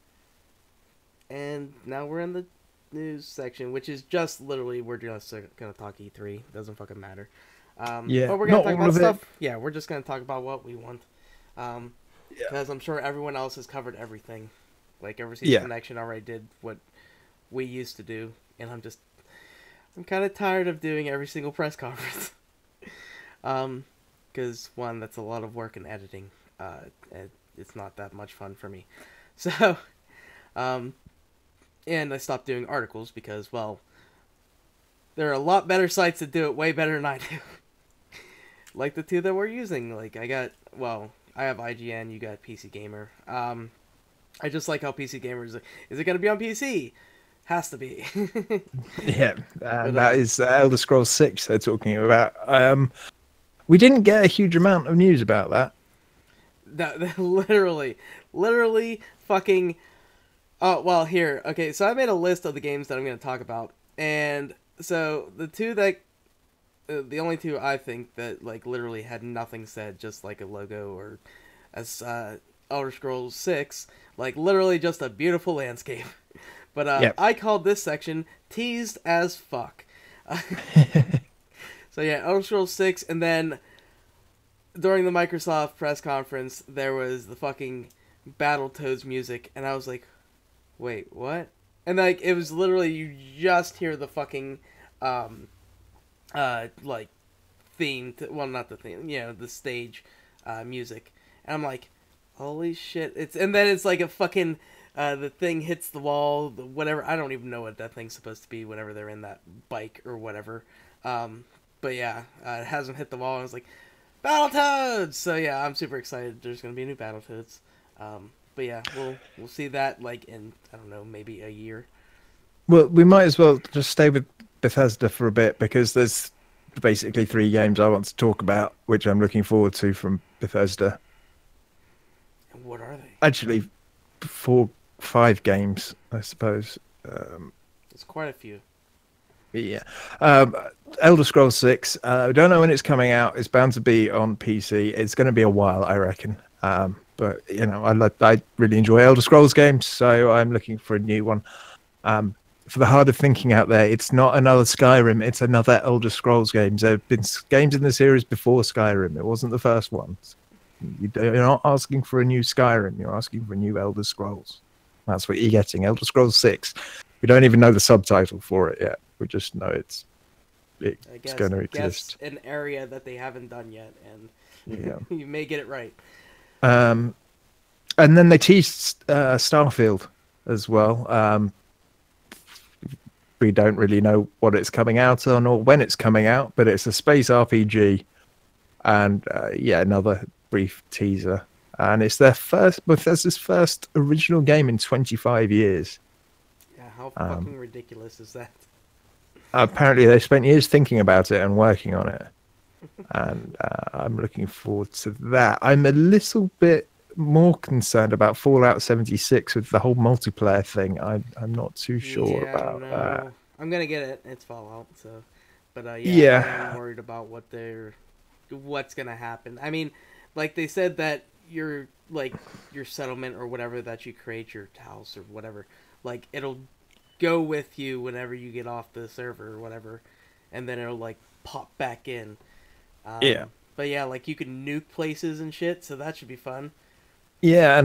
and now we're in the news section, which is just literally we're just gonna talk E3. Doesn't fucking matter. Yeah, But we're gonna not talk all about of it. stuff. Yeah, we're just gonna talk about what we want. Um, Yeah. because I'm sure everyone else has covered everything. Like Overseas Yeah. Connection already did what we used to do, and I'm kind of tired of doing every single press conference. Because one, that's a lot of work in editing. It's not that much fun for me. So, um, and I stopped doing articles because, well, there are a lot better sites that do it way better than I do. Like the two that we're using. Like I have IGN, you got PC Gamer. I just like how PC Gamer is. Like, is it gonna be on PC? Has to be. Yeah, But and that is Elder Scrolls 6 they're talking about. We didn't get a huge amount of news about that. that literally fucking. Oh well, here. Okay, so I made a list of the games that I'm gonna talk about, and so the only two I think that like literally had nothing said, just like a logo or as Elder Scrolls 6, like literally just a beautiful landscape. But Yep. I called this section teased as fuck. So yeah, Elder Scrolls 6, and then during the Microsoft press conference, there was the fucking Battletoads music, and I was like, wait, what? And like it was literally you just hear the fucking like theme well, not the theme, the stage music. And I'm like, holy shit. And then it's like a fucking the thing hits the wall, whatever. I don't even know what that thing's supposed to be whenever they're in that bike or whatever. But yeah, it hasn't hit the wall, and I was like, Battletoads! So yeah, I'm super excited. There's gonna be new Battletoads. But yeah, we'll see that like in, I don't know, maybe a year. Well, we might as well just stay with Bethesda for a bit because there's basically three games I want to talk about, which I'm looking forward to from Bethesda. And what are they? Actually, four, five games, I suppose. Um, There's quite a few. yeah. Um, Elder Scrolls 6. I don't know when it's coming out. It's bound to be on PC. It's going to be a while, I reckon. But I really enjoy Elder Scrolls games, so I'm looking for a new one. For the hard of thinking out there, it's not another Skyrim. It's another Elder Scrolls games. There have been games in the series before Skyrim. It wasn't the first one. You're not asking for a new Skyrim. You're asking for a new Elder Scrolls. That's what you're getting. Elder Scrolls 6. We don't even know the subtitle for it yet. We just know it's I going to guess exist. an area that they haven't done yet, and Yeah. you may get it right. And then they teased Starfield as well. We don't really know what it's coming out on or when it's coming out, but it's a space RPG. And another brief teaser. And it's Bethesda's first original game in 25 years. Yeah, how fucking ridiculous is that? Apparently, they spent years thinking about it and working on it. And I'm looking forward to that. I'm a little bit more concerned about Fallout 76 with the whole multiplayer thing. I'm not too sure Yeah, I don't about that. know. I'm gonna get it. It's Fallout, so. But yeah, I am Yeah. worried about what's gonna happen. I mean, like they said that your like your settlement or whatever that you create, your house or whatever, like it'll go with you whenever you get off the server or whatever, and then it'll like pop back in. Yeah. But yeah, like you can nuke places and shit, so that should be fun. Yeah,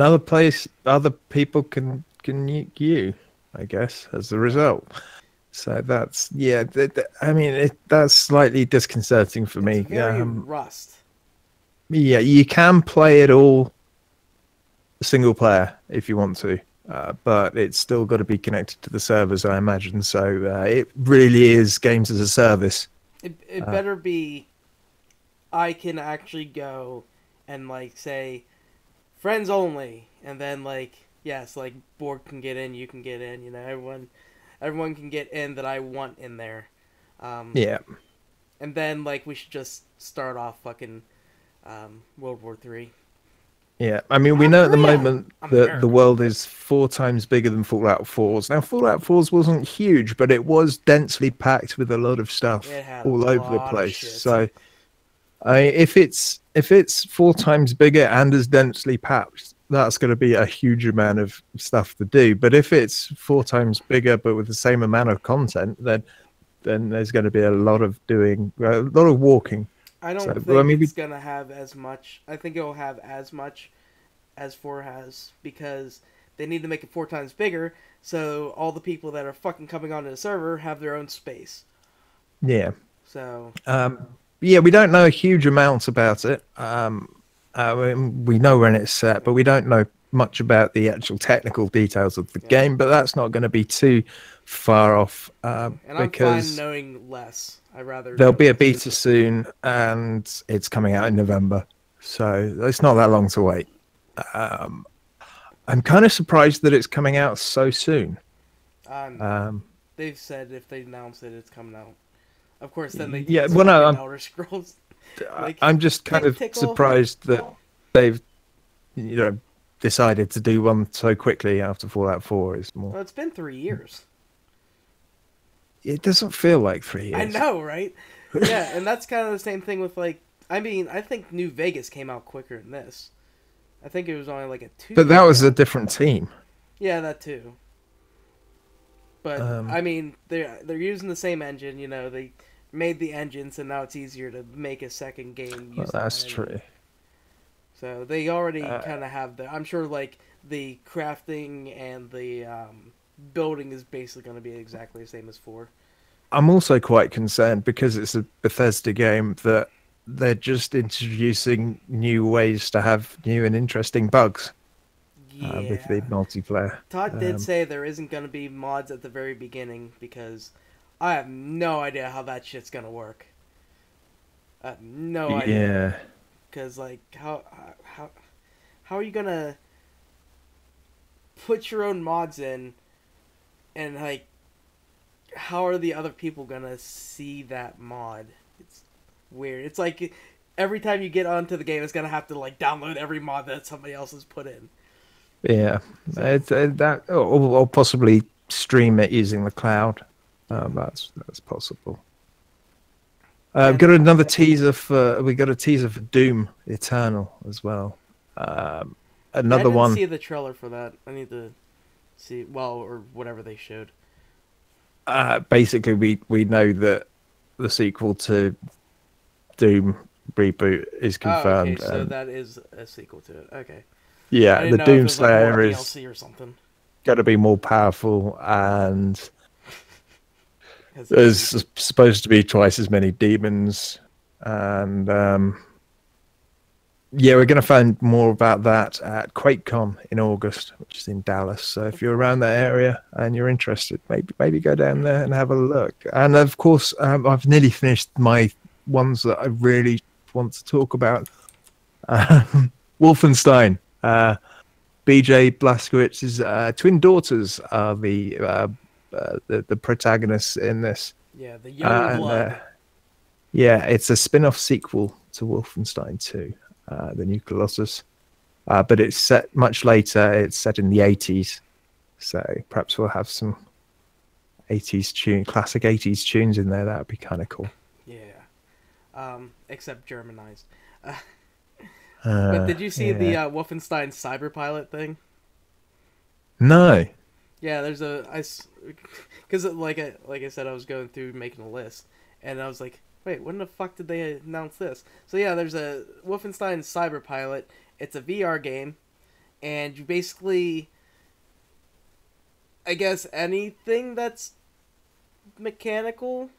other people can nuke you, I guess, as a Yeah, result. So that's yeah. I mean, that's slightly disconcerting for it's me. very Rust. Yeah, you can play it all single player if you want to, but it's still got to be connected to the servers, I imagine. So it really is games as a service. It Uh, better be. I can actually go and like say friends only, and then like yes, like Borg can get in, you can get in. You know, everyone can get in that I want in there. Um, yeah. and then like we should just start off fucking World War III. Yeah, I mean, we North know at the Korea, moment that the America. world is 4 times bigger than Fallout 4's. Now, Fallout 4's wasn't huge, but it was densely packed with a lot of stuff It had a all over the lot of place. shit. So, if it's 4 times bigger and as densely packed, that's going to be a huge amount of stuff to do. But if it's 4 times bigger but with the same amount of content, then there's going to be a lot of doing, a lot of walking. I So, don't well, I think mean, it's gonna have as much. I think it'll have as much as four has because they need to make it 4 times bigger. So all the people that are fucking coming onto the server have their own space. yeah. So Um, yeah, we don't know a huge amount about it. We know when it's set, but we don't know much about the actual technical details of the yeah, game. But that's not going to be too far off and I'm fine because knowing less. I'd rather there'll know be a less. beta soon, and it's coming out in November, so it's not that long to wait. Um, I'm kind of surprised that it's coming out so soon. No, Um, they've said if they announce it, it's coming out. Of course, then they yeah, tease well, no, fucking Elder Scrolls. Like I'm just kind tick of tickle. surprised that they've you know decided to do one so quickly after Fallout 4 is more. Well, it's been 3 years. It doesn't feel like three I years. know, right? Yeah, and that's kind of the same thing with like. I mean, I think New Vegas came out quicker than this. I think it was only like a 2 But year that was a gap. different team. Yeah, that too. But Um, I mean, they're using the same engine. You know, they made the engine, so now it's easier to make a second game well, using that's that engine. true. So they already Uh, kind of have the. I'm sure like the crafting and the building is basically going to be exactly the same as four. I'm also quite concerned because it's a Bethesda game that they're just introducing new ways to have new and interesting bugs with the Yeah. multiplayer. Todd did Um, say there isn't going to be mods at the very beginning because I have no idea how that shit's going to work. I have no idea. yeah, Because, like, how are you going to put your own mods in and, like, how are the other people going to see that mod? It's weird. It's like every time you get onto the game, it's going to have to, like, download every mod that somebody else has put in. yeah. So, It's that, or possibly stream it using the cloud. That's possible. and Got another teaser for we got a teaser for Doom Eternal as well. I Another didn't one. see the trailer for that. I need to see, well, or whatever they showed. Basically, we know that the sequel to Doom reboot is Oh, okay, confirmed. so And that is a sequel to it. Okay. I yeah, the didn't know if it Doom was like more Slayer is DLC or something. going to be more powerful and As a there's reboot. supposed to be twice as many demons. And yeah, we're going to find more about that at QuakeCon in August, which is in Dallas. So if you're around that area and you're interested, maybe go down there and have a look. And of course, I've nearly finished my ones that I really want to talk about. Wolfenstein. BJ Blazkowicz's twin daughters are the protagonists in this. Yeah, the young And blood. yeah, it's a spin-off sequel to Wolfenstein 2, The New Colossus. But it's set much later. It's set in the 80s. So perhaps we'll have some 80s classic 80s tunes in there. That would be kind of cool. Yeah. Except Germanized. But did you see the Yeah. Wolfenstein Cyberpilot thing? No. Yeah, there's because like I said, I was going through making a list, and I was like, wait, when the fuck did they announce this? So yeah, there's a Wolfenstein Cyberpilot. It's a VR game, and you basically, I guess, anything that's mechanical,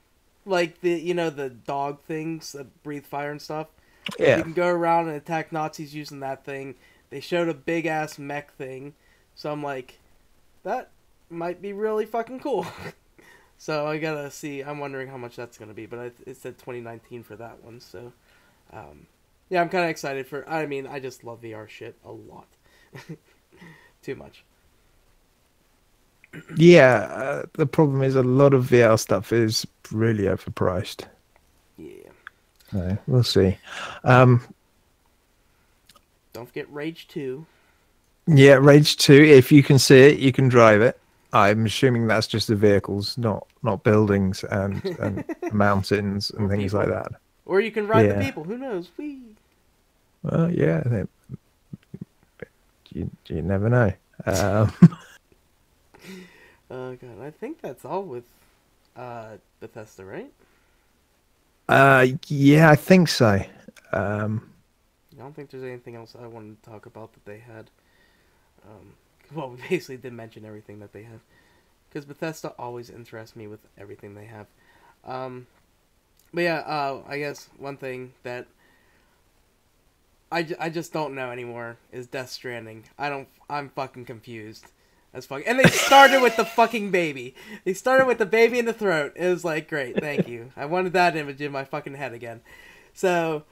like the dog things that breathe fire and stuff. You Yeah. can go around and attack Nazis using that thing. They showed a big ass mech thing, so I'm like, that might be really fucking cool. So I gotta see. I'm wondering how much that's gonna be, but it said 2019 for that one. So, yeah, I'm kind of excited for. I mean, I just love VR shit a lot, too much. Yeah. The problem is a lot of VR stuff is really overpriced. Yeah. So we'll see. Um, Don't forget Rage 2. yeah, Rage 2. If you can see it, you can drive it. I'm assuming that's just the vehicles, not buildings and mountains Or and things like people, that. or you can ride the Yeah. people. Who knows? Wee. Well, yeah. You never know. Oh god, I think that's all with Bethesda, right? Yeah, I think so. Um, I don't think there's anything else I wanted to talk about that they had. Well, we basically did mention everything that they have. Because Bethesda always interests me with everything they have. But yeah, I guess one thing that I just don't know anymore is Death Stranding. I'm fucking confused as fuck. And they started with the fucking baby. They started with the baby in the throat. It was like, great, thank you. I wanted that image in my fucking head again. So,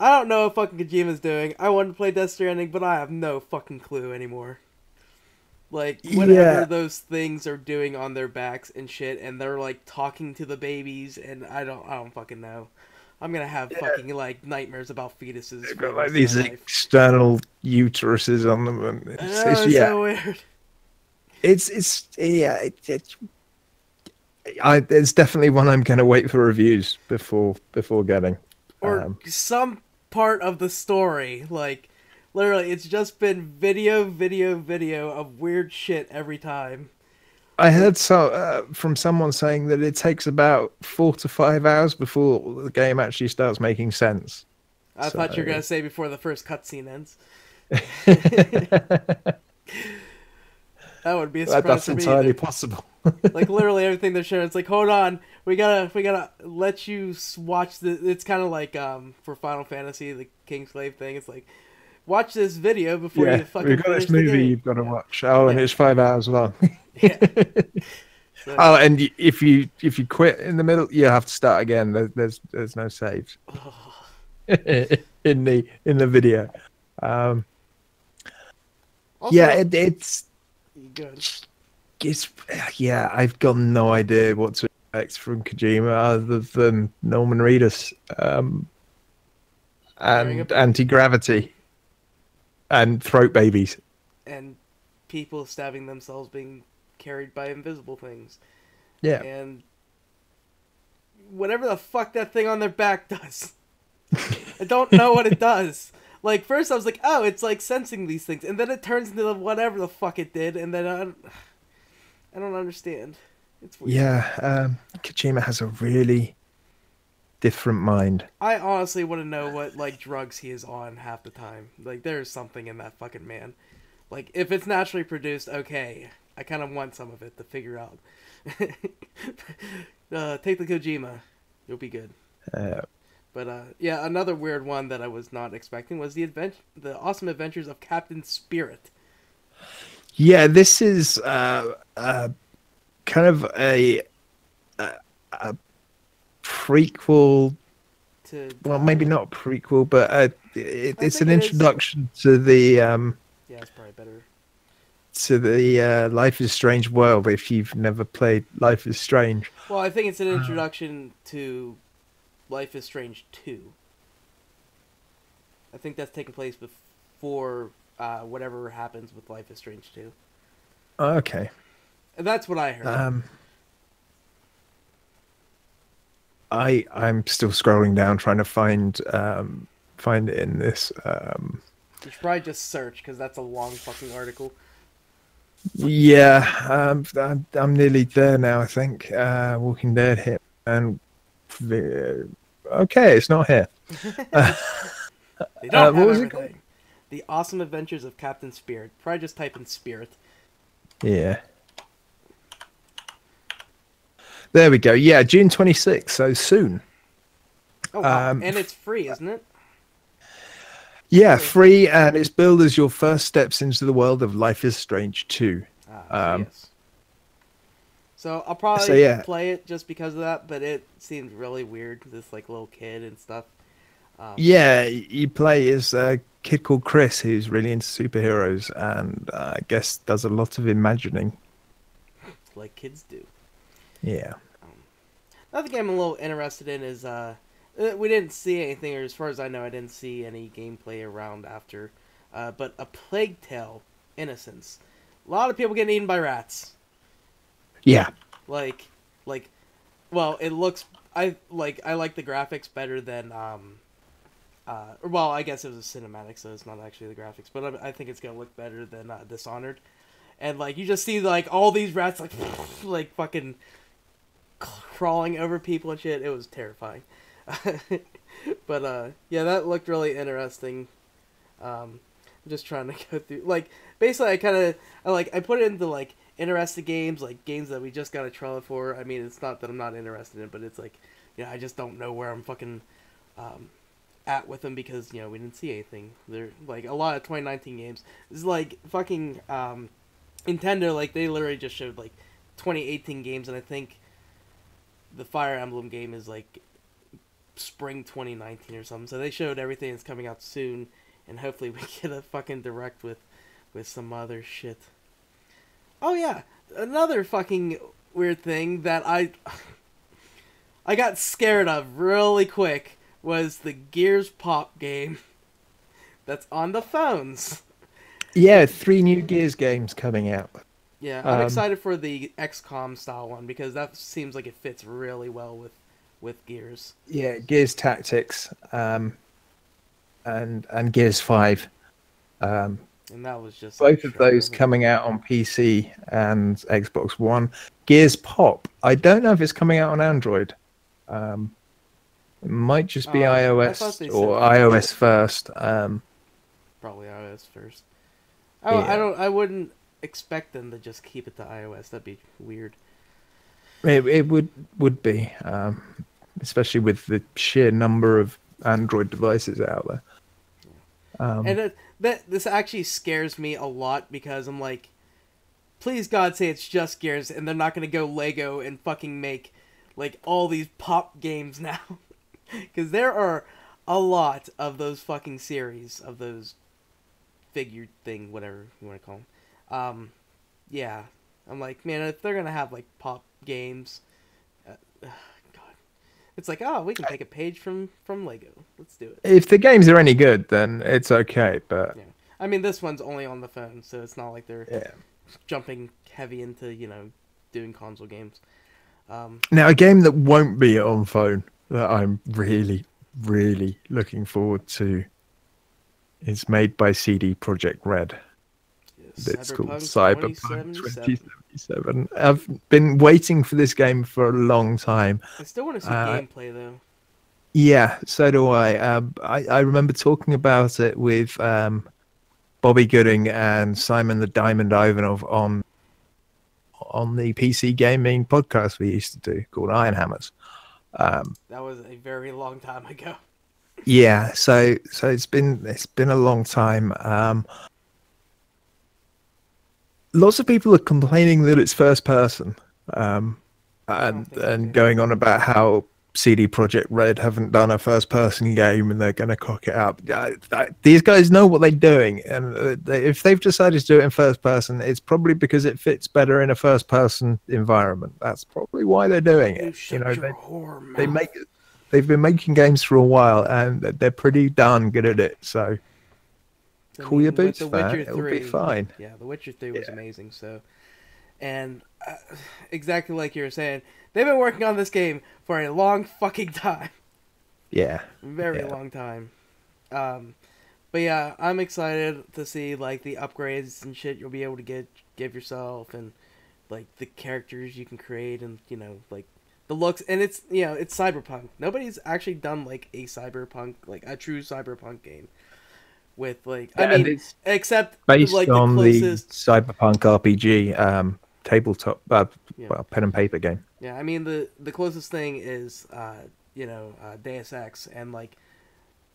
I don't know what fucking Kojima's doing. I wanted to play Death Stranding, but I have no fucking clue anymore. Like, whatever yeah, those things are doing on their backs and shit, and they're like talking to the babies, and I don't fucking know. I'm gonna have fucking like nightmares about fetuses they've for the got like rest of my these life. external uteruses on them, and I know, it's yeah, so weird. it's yeah, it's definitely one I'm gonna wait for reviews before getting. Or Um, some part of the story, like literally, it's just been video of weird shit every time. I Like, heard from someone saying that it takes about 4 to 5 hours before the game actually starts making sense. I thought you were So gonna say before the first cutscene ends. That would be a surprise that's for me entirely either. possible. Like literally everything they're showing, it's like, hold on, we gotta let you watch the. It's kind of like for Final Fantasy, the Kingslave thing. It's like, watch this video before Yeah, you fucking we've got finish this the movie game. you've got to Yeah, watch. Oh, and yeah, it's 5 hours long. yeah. So, Oh, and if you quit in the middle, you have to start again. There's no saves oh, in the video. Um, yeah, also, good. it's yeah. I've got no idea what to expect from Kojima other than Norman Reedus Wearing a and baby anti gravity and throat babies. and people stabbing themselves being carried by invisible things Yeah, and whatever the fuck that thing on their back does. I don't know what it does. Like first I was like, oh, it's like sensing these things, and then it turns into whatever the fuck it did, and then I don't understand. It's weird. yeah. Kojima has a really different mind. I honestly want to know what like drugs he is on half the time. Like there's something in that fucking man. Like if it's naturally produced, okay. I kind of want some of it to figure out. Take the Kojima, you'll be good. Uh, But yeah, another weird one that I was not expecting was the awesome adventures of Captain Spirit. Yeah, this is kind of a prequel. To Well, maybe not a prequel, but I it's think an it is. introduction Yeah, it's probably better. to the Life is Strange world. If you've never played Life is Strange, Well, I think it's an introduction to Life is Strange 2. I think that's taking place before whatever happens with Life is Strange 2. okay. And that's what I heard. I'm still scrolling down trying to find find it in this. You should probably just search because that's a long fucking article. Yeah, I'm nearly there now. I think Walking Dead hit, and okay, it's not here. They don't What have was it called? everything. The Awesome Adventures of Captain Spirit. Probably just type in Spirit. Yeah. There we go. Yeah, June 26th, so soon. Oh wow! And it's free, isn't it? Yeah, free, and it's billed as your first steps into the world of Life is Strange 2. Yes. So I'll probably yeah. play it just because of that, but it seemed really weird. This like little kid and stuff. Yeah, you play as a kid called Chris who's really into superheroes and I guess does a lot of imagining. Like kids do. Yeah. Another game I'm a little interested in is we didn't see anything, or as far as I know, I didn't see any gameplay around after. But A Plague Tale: Innocence. A lot of people getting eaten by rats. Yeah. Well, it looks. I like the graphics better than well, I guess it was a cinematic, so it's not actually the graphics, but I think it's gonna look better than Dishonored. And like you just see like all these rats like like fucking crawling over people and shit. It was terrifying. But yeah, that looked really interesting. I'm just trying to go through like basically I put it into like interested games, like games that we just got a trailer for. I mean, it's not that I'm not interested in, but it's like, you know, I just don't know where I'm fucking at with them because, you know, we didn't see anything. They're like a lot of 2019 games. It's like fucking Nintendo, like they literally just showed like 2018 games, and I think the Fire Emblem game is like spring 2019 or something. So they showed everything that's coming out soon, and hopefully we get a fucking direct with some other shit. Oh yeah, another fucking weird thing that I got scared of really quick was the Gears Pop game that's on the phones. Yeah, 3 new Gears games coming out. Yeah, I'm excited for the XCOM style one because that seems like it fits really well with Gears. Yeah, Gears Tactics, and Gears 5. And that was just Both of those coming out on PC and Xbox One. Gears Pop, I don't know if it's coming out on Android. It might just be iOS or iOS first. Probably iOS first. Oh, yeah. I wouldn't expect them to just keep it to iOS. That'd be weird. It would be, especially with the sheer number of Android devices out there. And this actually scares me a lot because I'm like, please God say it's just Gears and they're not gonna go Lego and fucking make like all these pop games now. Because there are a lot of those fucking series of those figure thing, whatever you want to call them. Yeah, I'm like, man, if they're gonna have like pop games, God, it's like, oh, we can take a page from Lego. Let's do it. If the games are any good, then it's okay. But yeah, I mean, this one's only on the phone, so it's not like they're jumping heavy into doing console games. Now, a game that won't be on phone that I'm really, really looking forward to is made by CD Projekt Red. It's called Cyberpunk 2077. I've been waiting for this game for a long time. I still want to see gameplay, though. Yeah, so do I. I remember talking about it with Bobby Gooding and Simon the Diamond Ivanov on the PC gaming podcast we used to do called Iron Hammers. That was a very long time ago. Yeah, so it's been a long time. Lots of people are complaining that it's first person, and going on about how CD Projekt Red haven't done a first person game and they're going to cock it up. These guys know what they're doing, and if they've decided to do it in first person, it's probably because it fits better in a first person environment. That's probably why they're doing it. They've been making games for a while and they're pretty darn good at it. So cool your boots, fan. It'll be fine. Yeah, The Witcher 3 was amazing. So, and exactly like you were saying, they've been working on this game for a long fucking time. Yeah. Very long time. But yeah, I'm excited to see like the upgrades and shit you'll be able to give yourself, and like the characters you can create, and like the looks. And it's it's cyberpunk. Nobody's actually done like a cyberpunk, like a true cyberpunk game with like I Yeah, and mean, it's except based like the on the closest. cyberpunk RPG tabletop, Yeah, well, pen and paper game. yeah. I mean the closest thing is Deus Ex, and like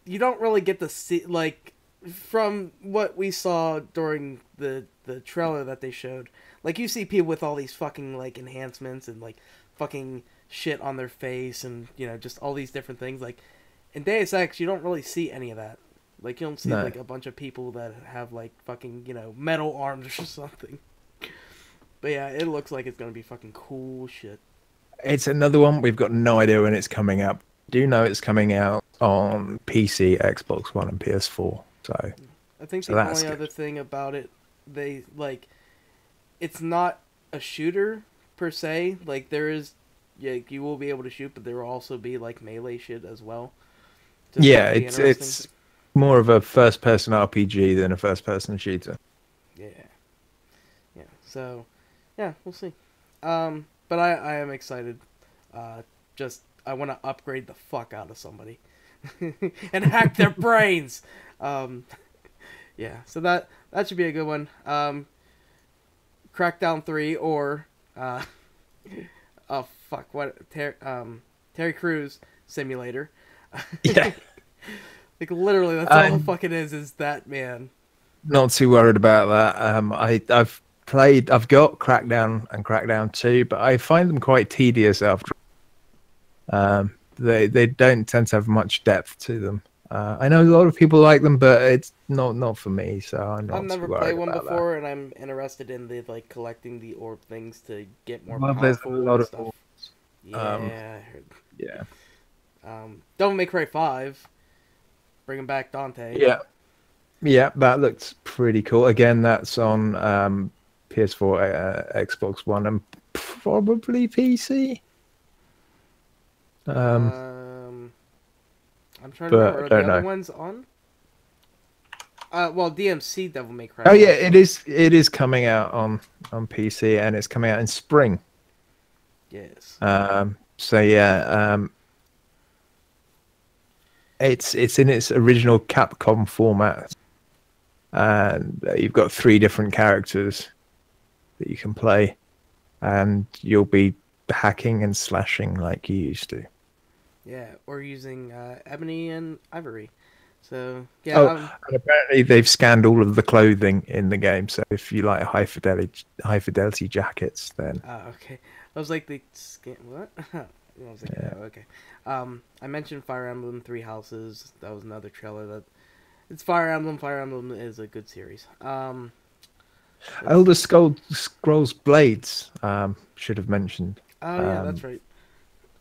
you don't really get to see like from what we saw during the trailer that they showed. Like you see people with all these fucking like enhancements and like fucking shit on their face, and just all these different things. Like in Deus Ex, you don't really see any of that. Like you don't see No, like a bunch of people that have like fucking metal arms or something. But yeah, it looks like it's gonna be fucking cool shit. it's another one. We've got no idea when it's coming out. Do know it's coming out on PC, Xbox One, and PS4. I think So the that's only other good. thing about it, they like, it's not a shooter per se. Like there is, yeah, you will be able to shoot, but there will also be like melee shit as well to Yeah, be interesting. it's more of a first-person RPG than a first-person shooter. Yeah, yeah. So, yeah, we'll see. But I am excited. Just I want to upgrade the fuck out of somebody and hack their brains. Um, yeah. So that should be a good one. Crackdown 3 or uh, oh fuck what Terry Crews Simulator. Yeah, Like literally, that's all it I'm fucking is that man. not too worried about that. I've got Crackdown and Crackdown 2, but I find them quite tedious after. They don't tend to have much depth to them. I know a lot of people like them, but it's not for me, so I'm I've not too never played worried one about that. before, and I'm interested in the like collecting the orb things to get more Well, there's a powerful lot and of stuff. um, Yeah, I heard. yeah, Devil May Cry 5, bringing back Dante. yeah, yeah. That looks pretty cool. Again, that's on PS4, Xbox One, and probably PC. Um, Um, I'm trying to remember. but Are I the don't other know. ones on? Well, DMC Devil May Cry Oh is yeah, also it on. is. It is coming out on PC, and it's coming out in spring. Yes. So yeah, it's in its original Capcom format, and you've got three different characters that you can play, and you'll be hacking and slashing like you used to. Yeah, or using ebony and ivory. So yeah, Oh, and apparently they've scanned all of the clothing in the game. So if you like high fidelity jackets, then okay. I was like, the scan what? I was like, yeah. oh, okay. I mentioned Fire Emblem Three Houses. That was another trailer that it's Fire Emblem. Fire Emblem is a good series. Let's Elder see. Scrolls Blades should have mentioned. Oh yeah, that's Um, right.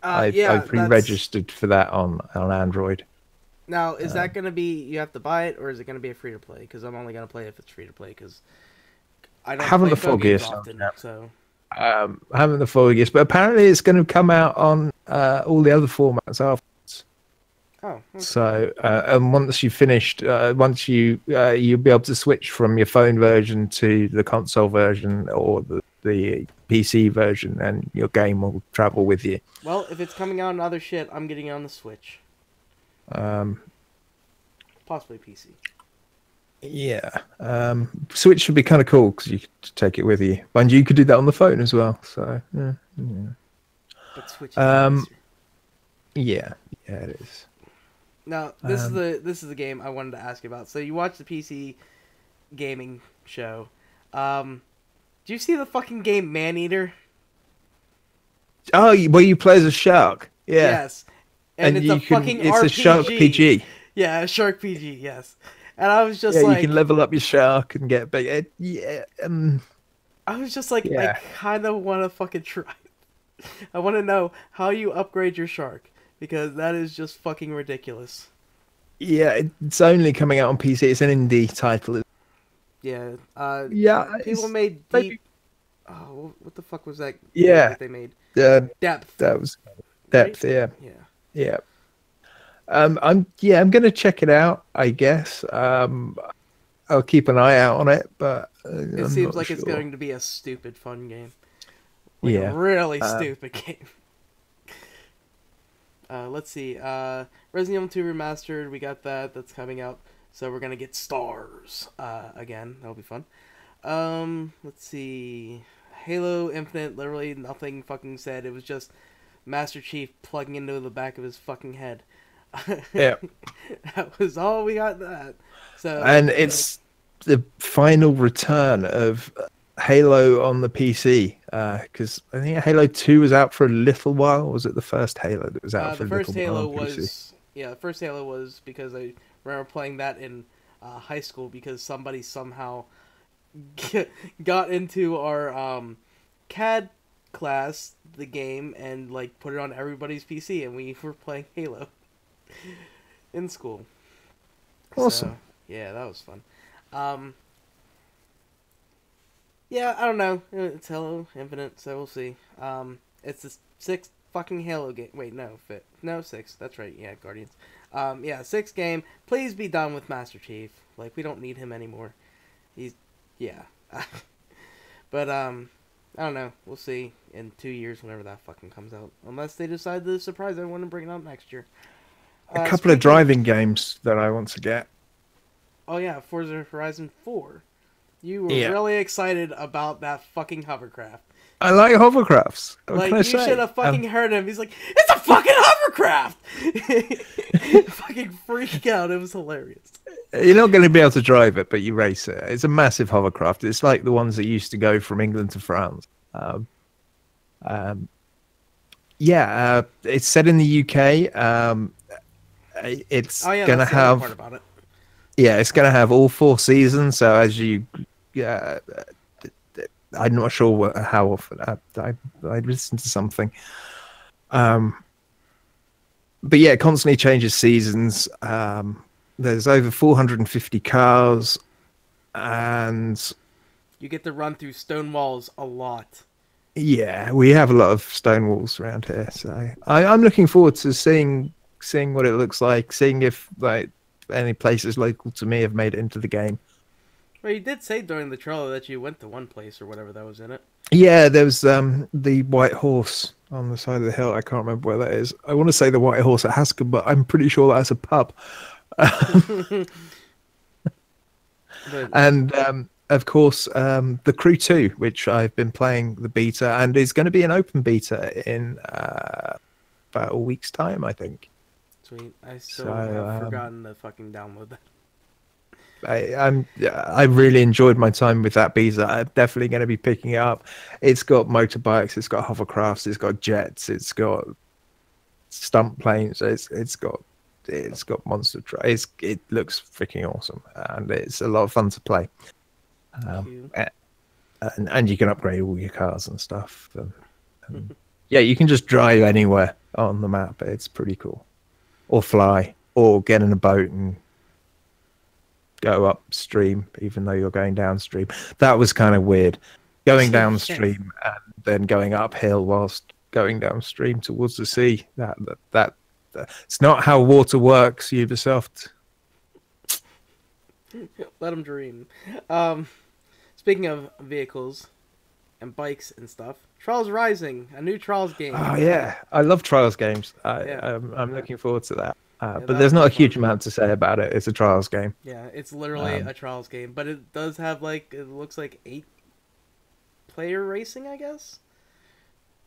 I've Yeah, that's pre-registered for that on Android. now. Is that Um, gonna be you have to buy it, or is it gonna be a free to play? Because I'm only gonna play if it's free to play. Because I don't haven't play the phone games foggiest on often. that. So Haven't the foggiest, but apparently it's going to come out on all the other formats afterwards. oh okay. So, and once you finished, once you'll be able to switch from your phone version to the console version or the PC version, and your game will travel with you. Well, if it's coming out on other shit, I'm getting it on the Switch, Um, possibly PC. yeah, Switch should be kind of cool because you could take it with you, and you could do that on the phone as well. So, yeah, But Switch is um, nicer. yeah, yeah, it is. Now, Um, this is the game I wanted to ask you about. So you watched the PC gaming show. Do you see the fucking game Maneater? oh, well, you play as a shark, yeah. Yes. And And it's a you can, fucking it's a shark RPG. PG. Yeah, a Shark PG, yes. And I was Yeah, just you can like level up your shark and get big. Yeah, I yeah, kind of want to fucking try. I want to know how you upgrade your shark because that is just fucking ridiculous. yeah. It's only coming out on PC. It's an indie title. Yeah. Yeah, People it's made maybe. deep. Oh, what the fuck was that game Yeah, that they made? uh, Depth, that was right? depth. Yeah, Yeah. yeah. I'm gonna check it out, I guess. I'll keep an eye out on it, but It I'm seems not like it's sure. going to be a stupid fun game. Like a Yeah. really Um, stupid game. Let's see. Resident Evil 2 Remastered, we got that. That's coming out. So we're gonna get stars again. That'll be fun. Let's see. Halo Infinite, literally nothing fucking said. It was just Master Chief plugging into the back of his fucking head. yeah. That was all we got that. So And it's the final return of Halo on the PC, because I think Halo 2 was out for a little while. Or was it the first Halo that was out the for a first little while Halo on PC? was the first Halo was because I remember playing that in high school because somebody somehow got into our CAD class the game and like put it on everybody's PC and we were playing Halo in school. Awesome. So yeah, that was fun. Um, yeah, I don't know. It's Halo Infinite, so we'll see. It's the sixth fucking Halo game. Wait, no, six. That's right. Yeah, Guardians. Yeah, sixth game. Please be done with Master Chief. Like we don't need him anymore. He's yeah. But I don't know. We'll see in 2 years whenever that fucking comes out. Unless they decide to surprise everyone and bring it out next year. A couple of Speaking of, driving games that I want to get. oh yeah, Forza Horizon 4. You were Yeah. really excited about that fucking hovercraft. I like hovercrafts. What can Like I you should say? have fucking heard him. He's like, "It's a fucking hovercraft!" Fucking freak out. It was hilarious. You're not going to be able to drive it, but you race it. It's a massive hovercraft. It's like the ones that used to go from England to France. Yeah, it's set in the UK. It's Oh yeah, gonna that's the other part have about it. it's gonna have all 4 seasons. So as you, uh, I'm not sure how often I listened to something. But yeah, it constantly changes seasons. There's over 450 cars, and You get to run through stone walls a lot. yeah, we have a lot of stone walls around here. So I'm looking forward to seeing what it looks like, seeing if like any places local to me have made it into the game. Well, you did say during the trailer that you went to one place or whatever that was in it. Yeah, there was the White Horse on the side of the hill. I can't remember where that is. I want to say the White Horse at Haskell, but I'm pretty sure that's a pub. But And of course, the Crew 2, which I've been playing the beta, and is going to be an open beta in about a week's time, I think. sweet, I still So have forgotten to fucking download that. I really enjoyed my time with that beta. I'm definitely going to be picking it up. It's got motorbikes, it's got hovercrafts, it's got jets, it's got stunt planes, it's got monster trucks. It looks freaking awesome, and it's a lot of fun to play. Cute. And you can upgrade all your cars and stuff. And yeah, you can just drive anywhere on the map. It's pretty cool. Or fly, or get in a boat and go upstream, even though you're going downstream. That was kind of weird. Going downstream and then going uphill whilst going downstream towards the sea. That it's not how water works, Ubisoft. Let them dream. Speaking of vehicles and bikes and stuff, Trials Rising, a new Trials game. Oh yeah, I love Trials games. Yeah. I'm looking forward to that. Yeah, But that'll there's not be a huge fun. amount to say about it. It's a Trials game. Yeah, it's literally a Trials game, but it does have like it looks like 8-player racing, I guess.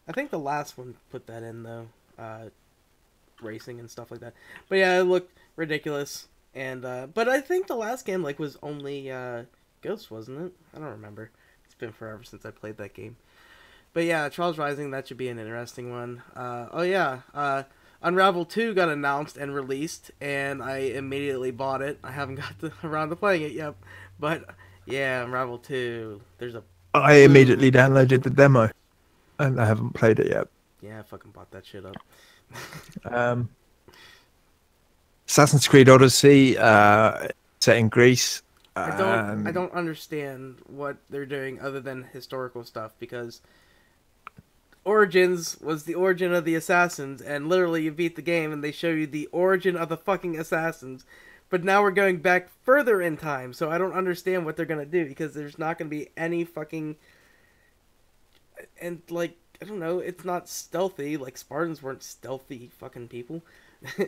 I think the last one put that in though, racing and stuff like that. But yeah, it looked ridiculous, and but I think the last game like was only Ghost, wasn't it? I don't remember. It's been forever since I played that game. But yeah, Trials Rising, that should be an interesting one. Oh yeah, Unravel 2 got announced and released, and I immediately bought it. I haven't got around to playing it yet, but yeah, Unravel 2. There's a I immediately downloaded the demo, and I haven't played it yet. yeah, I fucking bought that shit up. Assassin's Creed Odyssey, set in Greece. I don't understand what they're doing other than historical stuff because Origins was the origin of the assassins, and literally you beat the game and they show you the origin of the fucking assassins. But now we're going back further in time, so I don't understand what they're gonna do, because there's not gonna be any fucking... And, like, I don't know, it's not stealthy. Like, Spartans weren't stealthy fucking people. They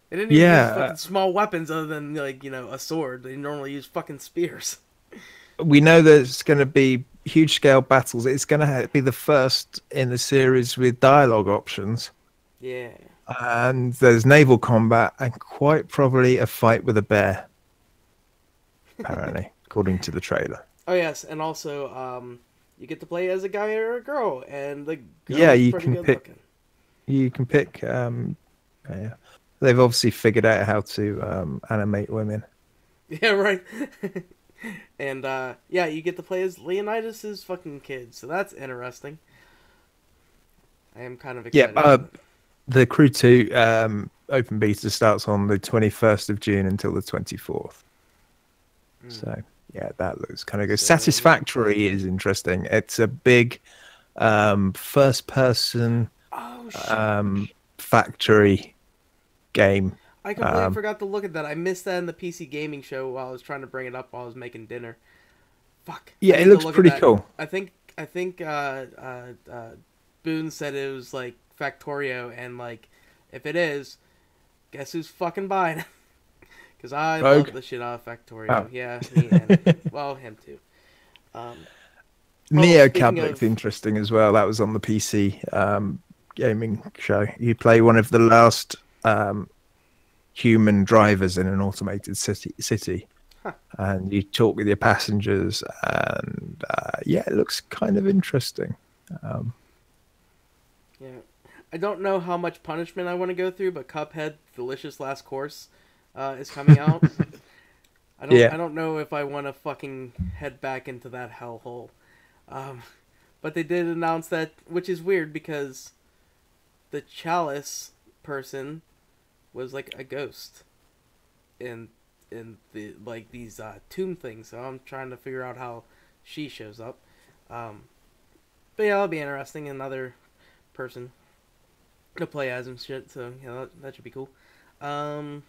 didn't even use Yeah, fucking small weapons other than, like, you know, a sword. They normally use fucking spears. we know there's going to be huge scale battles. It's going to be the first in the series with dialogue options. Yeah. And there's naval combat and quite probably a fight with a bear. Apparently, according to the trailer. Oh, yes, and also, you get to play as a guy or a girl, and the girl Yeah, is you pretty can good pick. looking. You can pick. Yeah. They've obviously figured out how to animate women. Yeah, right. And, yeah, you get to play as Leonidas's fucking kid, so that's interesting. I am kind of Yeah, excited. the Crew 2 open beta starts on the 21st of June until the 24th. So, yeah, that looks kind of good. So, Satisfactory is interesting. It's a big first person oh, shit. factory game. I completely forgot to look at that. I missed that in the PC gaming show while I was trying to bring it up while I was making dinner. Fuck. I Yeah, need it to looks look at pretty that. cool. I think Boone said it was like Factorio, and like if it is, guess who's fucking buying it? Because I Rogue. love the shit out of Factorio. Oh. Yeah, me and well, him too. Neo Speaking Cab looked of, interesting as well. That was on the PC gaming show. You play one of the last human drivers in an automated city, huh, and you talk with your passengers, and yeah, it looks kind of interesting. yeah, I don't know how much punishment I want to go through, but Cuphead Delicious Last Course is coming out. Yeah, I don't know if I want to fucking head back into that hellhole. Um, but they did announce that, which is weird because the Chalice person was like a ghost in the like these tomb things. So I'm trying to figure out how she shows up. But yeah, that'll be interesting. Another person to play as and shit. So yeah, that should be cool. Um,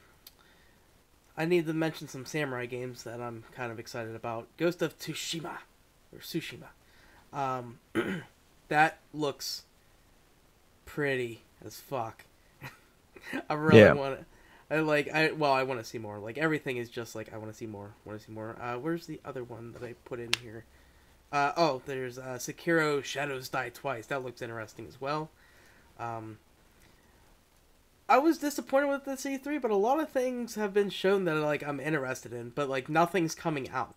I need to mention some samurai games that I'm kind of excited about. Ghost of Tsushima or Tsushima. That looks pretty as fuck. I really yeah. want to. I want to see more. Like everything is just like I want to see more. Want to see more. Where's the other one that I put in here? There's Sekiro Shadows Die Twice. That looks interesting as well. I was disappointed with the C3, but a lot of things have been shown that like I'm interested in, but like nothing's coming out.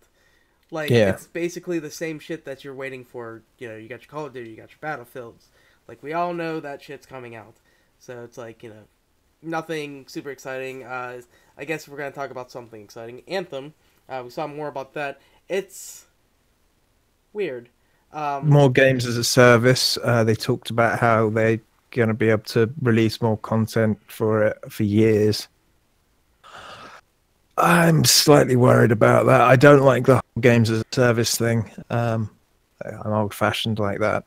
Like Yeah. it's basically the same shit that you're waiting for. You know, you got your Call of Duty, you got your Battlefields. Like we all know that shit's coming out. So it's like, you know, nothing super exciting. I guess we're gonna talk about something exciting. Anthem. We saw more about that. It's weird. More games as a service. They talked about how they're going to be able to release more content for it for years. I'm slightly worried about that. I don't like the whole games as a service thing. I'm old-fashioned like that.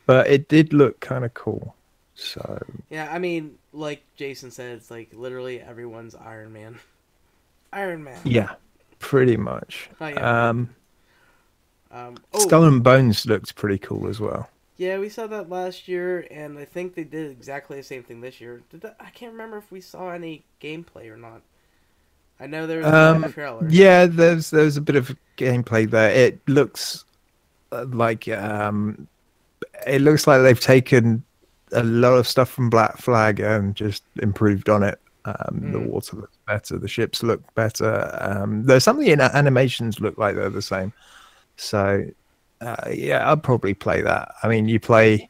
But it did look kind of cool. So Yeah, I mean, like Jason said, it's like literally everyone's Iron Man. Iron Man. yeah, pretty much. Oh yeah. Skull and Bones looked pretty cool as well. Yeah, we saw that last year, and I think they did exactly the same thing this year. I can't remember if we saw any gameplay or not. I know there was a trailer. Yeah, there's a bit of gameplay there. It looks like it looks like they've taken a lot of stuff from Black Flag and just improved on it. The water looks better, the ships look better. There's something in animations look like they're the same. So yeah, I'll probably play that. I mean, you play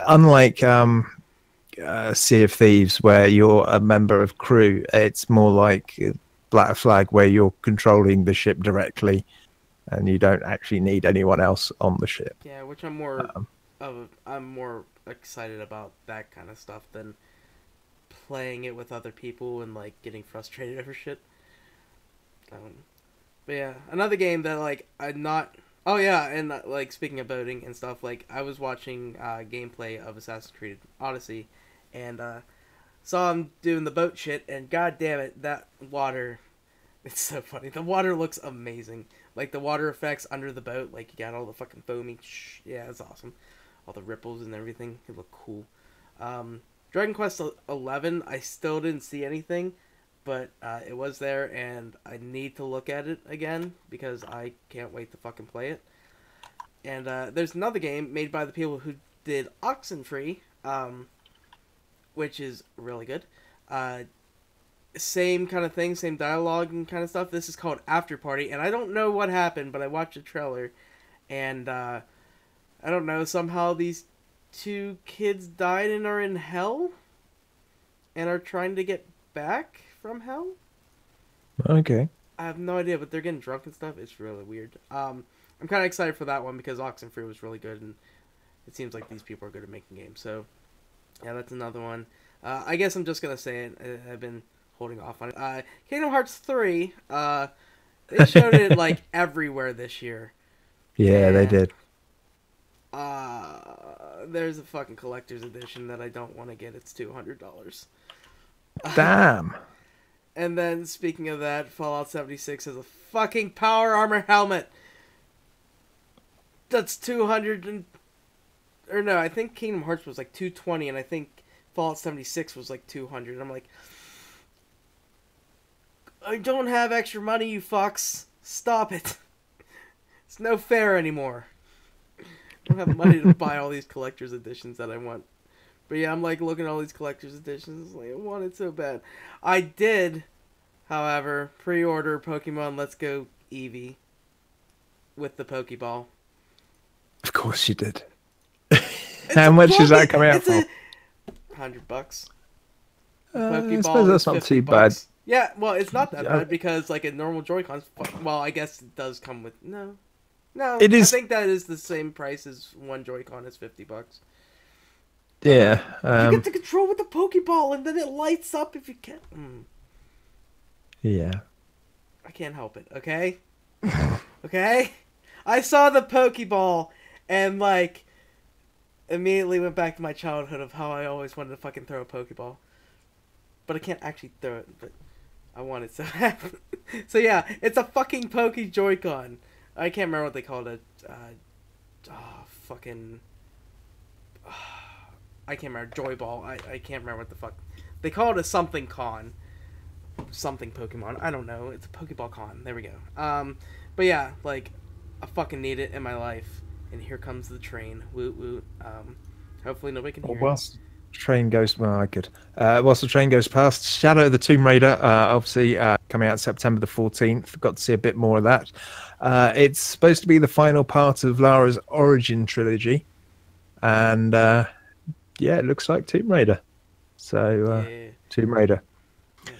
unlike Sea of Thieves, where you're a member of crew. It's more like Black Flag, where you're controlling the ship directly, and you don't actually need anyone else on the ship. Yeah, which I'm more excited about that kind of stuff than playing it with other people and like getting frustrated over shit. But yeah, another game that like I'm not Oh yeah, and like speaking of boating and stuff, like I was watching gameplay of Assassin's Creed Odyssey, and saw him doing the boat shit, and god damn it, that water, it's so funny. The water looks amazing. Like the water effects under the boat, like you got all the fucking foamy, yeah, it's awesome. All the ripples and everything, it look cool. Dragon Quest 11, I still didn't see anything, but it was there, and I need to look at it again because I can't wait to fucking play it. And there's another game made by the people who did Oxenfree, which is really good. Same kind of thing, same dialogue and kind of stuff. This is called After Party, and I don't know what happened, but I watched the trailer, and I don't know, somehow these two kids died and are in hell, and are trying to get back from hell. Okay. I have no idea, but they're getting drunk and stuff. It's really weird. I'm kind of excited for that one because Oxenfree was really good, and it seems like these people are good at making games. So, yeah, that's another one. I guess I'm just gonna say it. I've been holding off on it. Kingdom Hearts 3. They showed it like everywhere this year. Yeah, they And, did. There's a fucking collector's edition that I don't want to get. It's $200. Damn. And then, speaking of that, Fallout 76 has a fucking power armor helmet. That's 200 and... Or no, I think Kingdom Hearts was like 220, and I think Fallout 76 was like 200. I'm like, I don't have extra money, you fucks. Stop it. It's no fair anymore. I don't have money to buy all these collector's editions that I want. But yeah, I'm like looking at all these collector's editions. Like, I want it so bad. I did, however, pre-order Pokemon Let's Go Eevee with the Pokeball. Of course you did. How much is that coming out for? $100. I suppose that's not too bad. Yeah, well, it's not that bad because like a normal Joy-Con's. Well, I guess it does come with no. It is. I think that is the same price as one Joy-Con is $50. Yeah. You get to control with the Pokeball, and then it lights up if you can. Yeah. I can't help it. Okay. Okay. I saw the Pokeball, and like, immediately went back to my childhood of how I always wanted to fucking throw a Pokeball, but I can't actually throw it. But I want it so bad. So yeah, it's a fucking Poke Joy-Con. I can't remember what they called it. Fucking. I can't remember. Joy Ball. I can't remember what the fuck. They call it a something con. Something Pokemon. I don't know. It's a Pokeball con. There we go. But yeah, like, I fucking need it in my life. And here comes the train. Woot woot. Hopefully nobody can hear whilst the train goes, well, I could. Whilst the train goes past, Shadow of the Tomb Raider, obviously coming out September the 14th. Got to see a bit more of that. It's supposed to be the final part of Lara's origin trilogy, and yeah, it looks like Tomb Raider. So yeah. Tomb Raider. Yeah.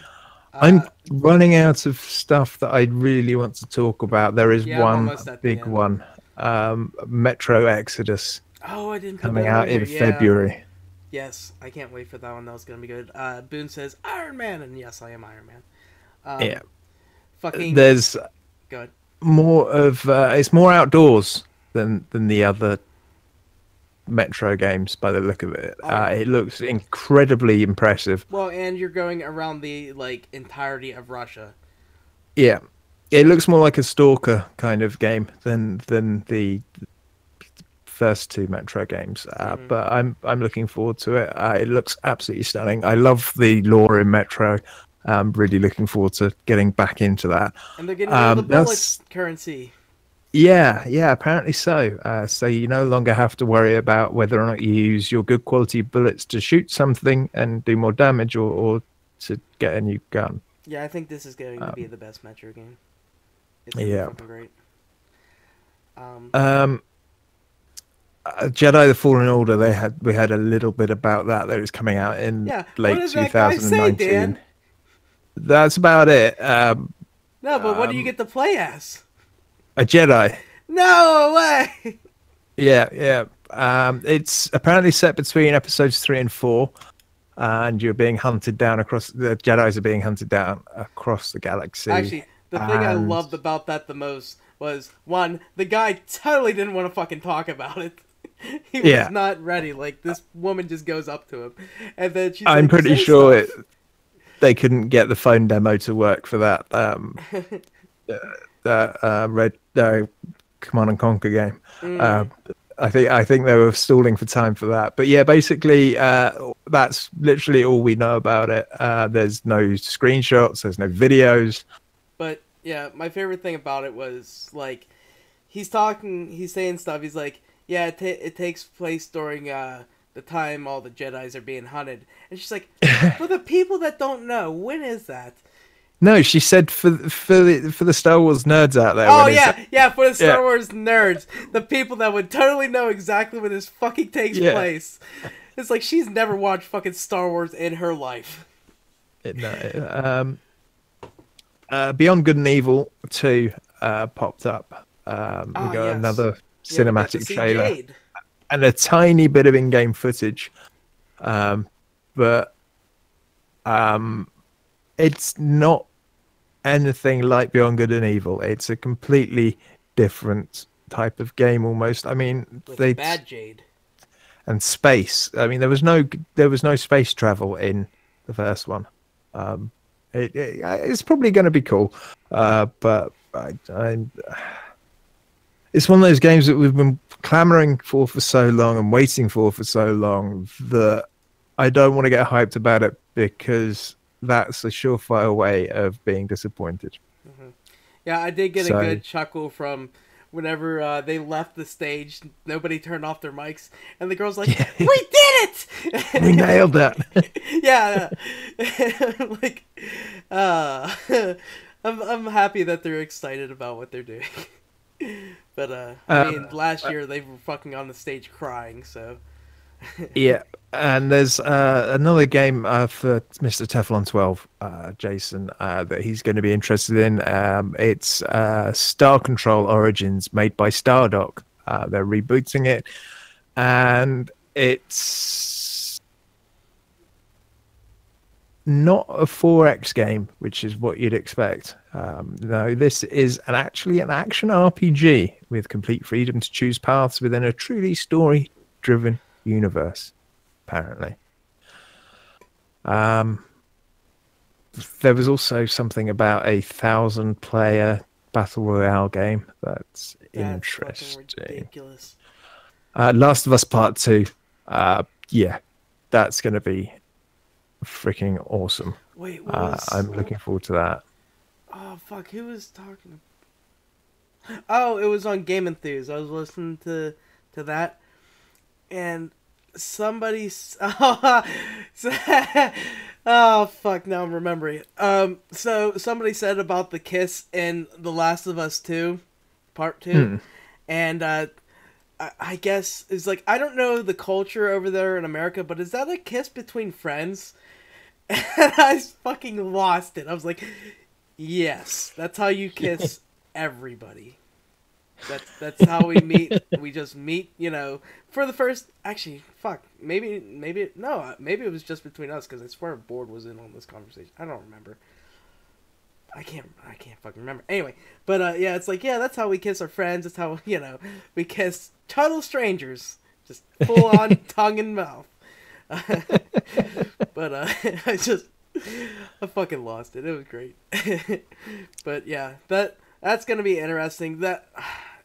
I'm running out of stuff that I really want to talk about. There is one big one. Metro Exodus. Oh, I didn't coming out in February. Yes, I can't wait for that one. That was gonna be good. Boone says Iron Man, and yes, I am Iron Man. Yeah. Fucking. There's good. More of it's more outdoors than the other Metro games by the look of it. It looks incredibly impressive. Well, and you're going around the like entirety of Russia. Yeah. It looks more like a stalker kind of game than the first two Metro games, but I'm looking forward to it. It looks absolutely stunning. I love the lore in Metro. I'm really looking forward to getting back into that. And they're getting rid of the bullet currency. Yeah, apparently so. So you no longer have to worry about whether or not you use your good quality bullets to shoot something and do more damage, or to get a new gun. Yeah, I think this is going to be the best Metro game. It's fucking great. Jedi: The Fallen Order. We had a little bit about that. That was coming out in late 2019. Say, that's about it. No, but what do you get to play as? A Jedi. No way. Yeah. It's apparently set between episodes 3 and 4. And you're being hunted down the Jedis are being hunted down across the galaxy. Actually, the thing I loved about that the most was one, the guy totally didn't want to fucking talk about it. He was Yeah, not ready. Like, this woman just goes up to him, and then she's I'm like, pretty say sure stuff. they couldn't get the phone demo to work for that Red Command and Conquer game. Uh, Mm. I think they were stalling for time for that. But yeah, basically, that's literally all we know about it. There's no screenshots. There's no videos. But yeah, my favorite thing about it was like he's saying stuff. He's like, yeah, it takes place during the time all the Jedi's are being hunted, and she's like, for the people that don't know, when is that? No, she said for the Star Wars nerds out there. Oh When is it? yeah, yeah, for the Yeah, Star Wars nerds, the people that would totally know exactly when this fucking takes yeah. place. It's like she's never watched fucking Star Wars in her life. No. Beyond Good and Evil 2 popped up. We Ah, got yes. another Yeah, we got to cinematic see trailer Jade. and a tiny bit of in-game footage. But it's not anything like Beyond Good and Evil. It's a completely different type of game almost. I mean, With they bad Jade. and space. I mean, there was no space travel in the first one. It's probably going to be cool, but it's one of those games that we've been clamoring for so long and waiting for so long that I don't want to get hyped about it because that's a surefire way of being disappointed. Hmm. Yeah, I did get a So good chuckle from whenever they left the stage. Nobody turned off their mics, and the girl's like, yeah, "We did we it!" nailed that. Yeah, like, uh, I'm happy that they're excited about what they're doing. But I mean, Um, last year they were fucking on the stage crying. So Yeah, and there's another game for Mr. Teflon 12, Jason, that he's going to be interested in. It's Star Control Origins, made by Stardock. They're rebooting it, and it's not a 4X game, which is what you'd expect. No, this is actually an action RPG with complete freedom to choose paths within a truly story-driven universe, apparently. There was also something about a 1,000-player battle royale game. That's that's fucking interesting. ridiculous. Last of Us Part 2. Yeah, that's going to be freaking awesome. Wait, what was? I'm looking forward to that. Oh fuck, who was talking? Oh, it was on Game Enthuse. I was listening to that, and somebody. Oh fuck! Now I'm remembering it. So somebody said about the kiss in The Last of Us 2, Part 2, Hmm. and I guess it's like I don't know the culture over there in America, but is that a kiss between friends? And I fucking lost it. I was like, yes, that's how you kiss everybody. That's how we meet. We just meet, for the first. Actually, fuck. Maybe it was just between us because I swear Board was in on this conversation. I don't remember. I can't fucking remember. Anyway, but yeah, it's like yeah, that's how we kiss our friends. That's how we kiss total strangers, just full on tongue and mouth. But I fucking lost it. It was great. But yeah, that's gonna be interesting. That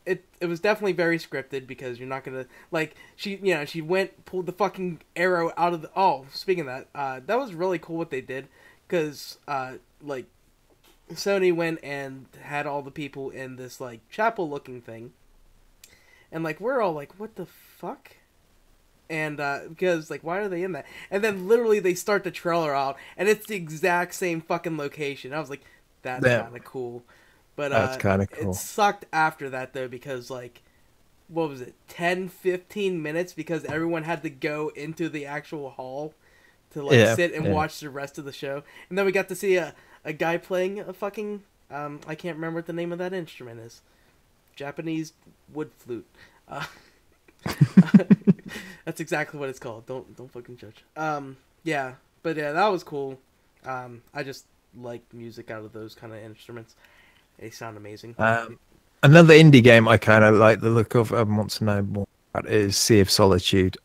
it was definitely very scripted because you're not gonna like she pulled the fucking arrow out of the. Oh, speaking of that, that was really cool what they did because like Sony went and had all the people in this like chapel looking thing, and like we're all like, what the fuck? And because like why are they in that? And then literally they start the trailer out and it's the exact same fucking location. I was like, that's Yeah, kind of cool. But that's kind of it cool. sucked after that though because like what was it, 10-15 minutes because everyone had to go into the actual hall to like Yeah, sit and yeah. watch the rest of the show. And then we got to see a guy playing a fucking I can't remember what the name of that instrument is. Japanese wood flute. Uh, that's exactly what it's called. Don't fucking judge. Yeah, but yeah, that was cool. I just like music out of those kind of instruments. They sound amazing. Um, Another indie game I kind of like the look of and want to know more about is Sea of Solitude.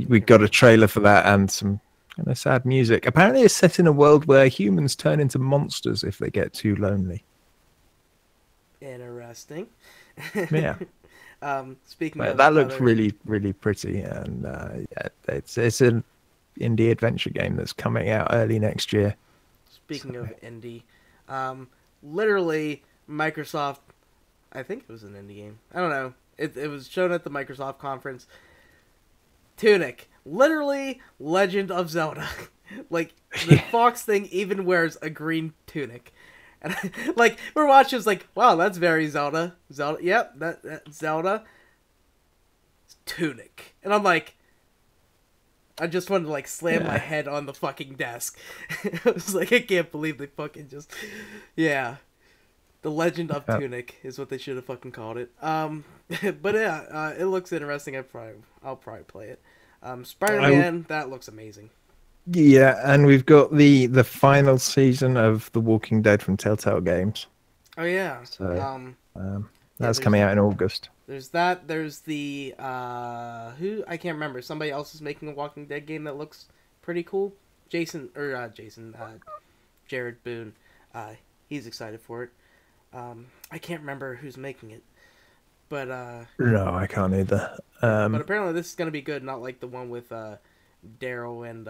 We got a trailer for that and some kind of sad music. Apparently, it's set in a world where humans turn into monsters if they get too lonely. Interesting. Yeah, Speaking but of that looks other, really, really pretty, and yeah, it's an indie adventure game that's coming out early next year. So, speaking of indie, um, literally Microsoft. I think it was an indie game. I don't know. It was shown at the Microsoft conference. Tunic, literally Legend of Zelda. Like the Fox thing even wears a green tunic. And like we're watching, it's like, wow, that's very Zelda. Zelda, yep, that Zelda. Tunic, and I'm like, I just wanted to like slam my yeah, head on the fucking desk. I was like, I can't believe they fucking just, yeah. The Legend of yeah. Tunic is what they should have fucking called it. But yeah, it looks interesting. I'll probably play it. I, Spider-Man, that looks amazing. yeah, and we've got the final season of The Walking Dead from Telltale Games. Oh yeah. So Yeah. that's coming out in August. There's that. There's the who I can't remember. Somebody else is making a Walking Dead game that looks pretty cool. Jared Boone. He's excited for it. I can't remember who's making it, but No, I can't either. but apparently this is gonna be good. Not like the one with Daryl and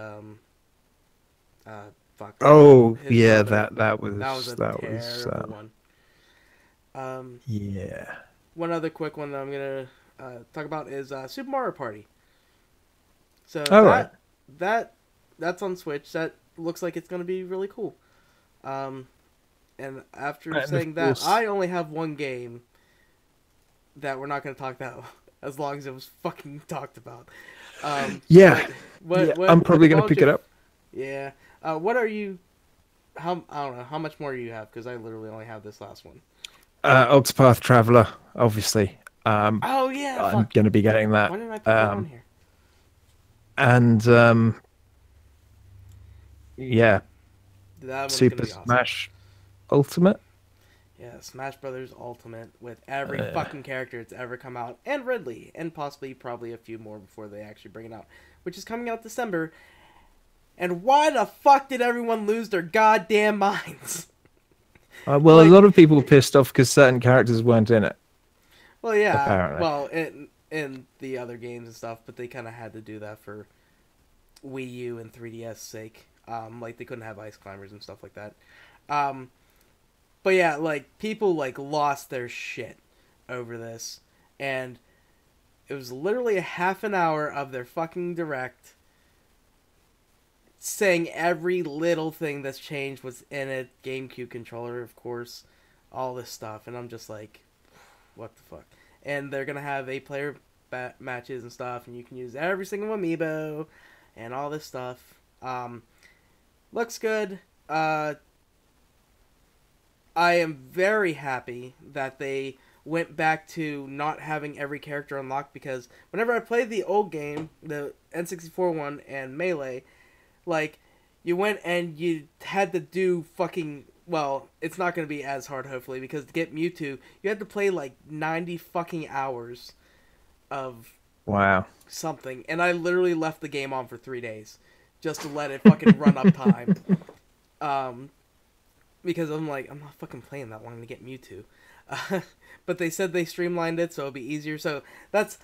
fuck. Oh His yeah, brother. that That was was a that was terrible one. yeah. One other quick one that I'm gonna talk about is Super Mario Party. So All right. that's on Switch. That looks like it's gonna be really cool. And after And saying of that, course, I only have one game that we're not gonna talk about as long as it was fucking talked about. yeah, What I'm probably what gonna was pick your- it up. Yeah. What are you? How I don't know. How much more do you have? Because I literally only have this last one. Octopath Traveler, obviously. Oh yeah. I'm Fuck. gonna be getting that. Why didn't I put that on here? And yeah, That one's gonna Super be awesome. Smash Ultimate. Yeah, Smash Brothers Ultimate with every Uh, fucking character that's ever come out, and Ridley, and possibly probably a few more before they actually bring it out, which is coming out December. And why the fuck did everyone lose their goddamn minds? Well, Like, a lot of people were pissed off because certain characters weren't in it. well, yeah, Apparently, well, in the other games and stuff, but they kind of had to do that for Wii U and 3DS sake. Like they couldn't have ice climbers and stuff like that. But yeah, like people like lost their shit over this, and it was literally a half an hour of their fucking direct saying every little thing that's changed was in it. GameCube controller, of course, all this stuff, and I'm just like, what the fuck? And they're gonna have 8-player matches and stuff, and you can use every single amiibo and all this stuff. Looks good. I am very happy that they went back to not having every character unlocked, because whenever I played the old game, the N64 one and Melee, like, you went and you had to do fucking, well, it's not going to be as hard, hopefully, because to get Mewtwo, you had to play like 90 fucking hours of wow. something, and I literally left the game on for 3 days just to let it fucking run up time. Because I'm like, I'm not fucking playing that long to get Mewtwo. But they said they streamlined it so it'll be easier. So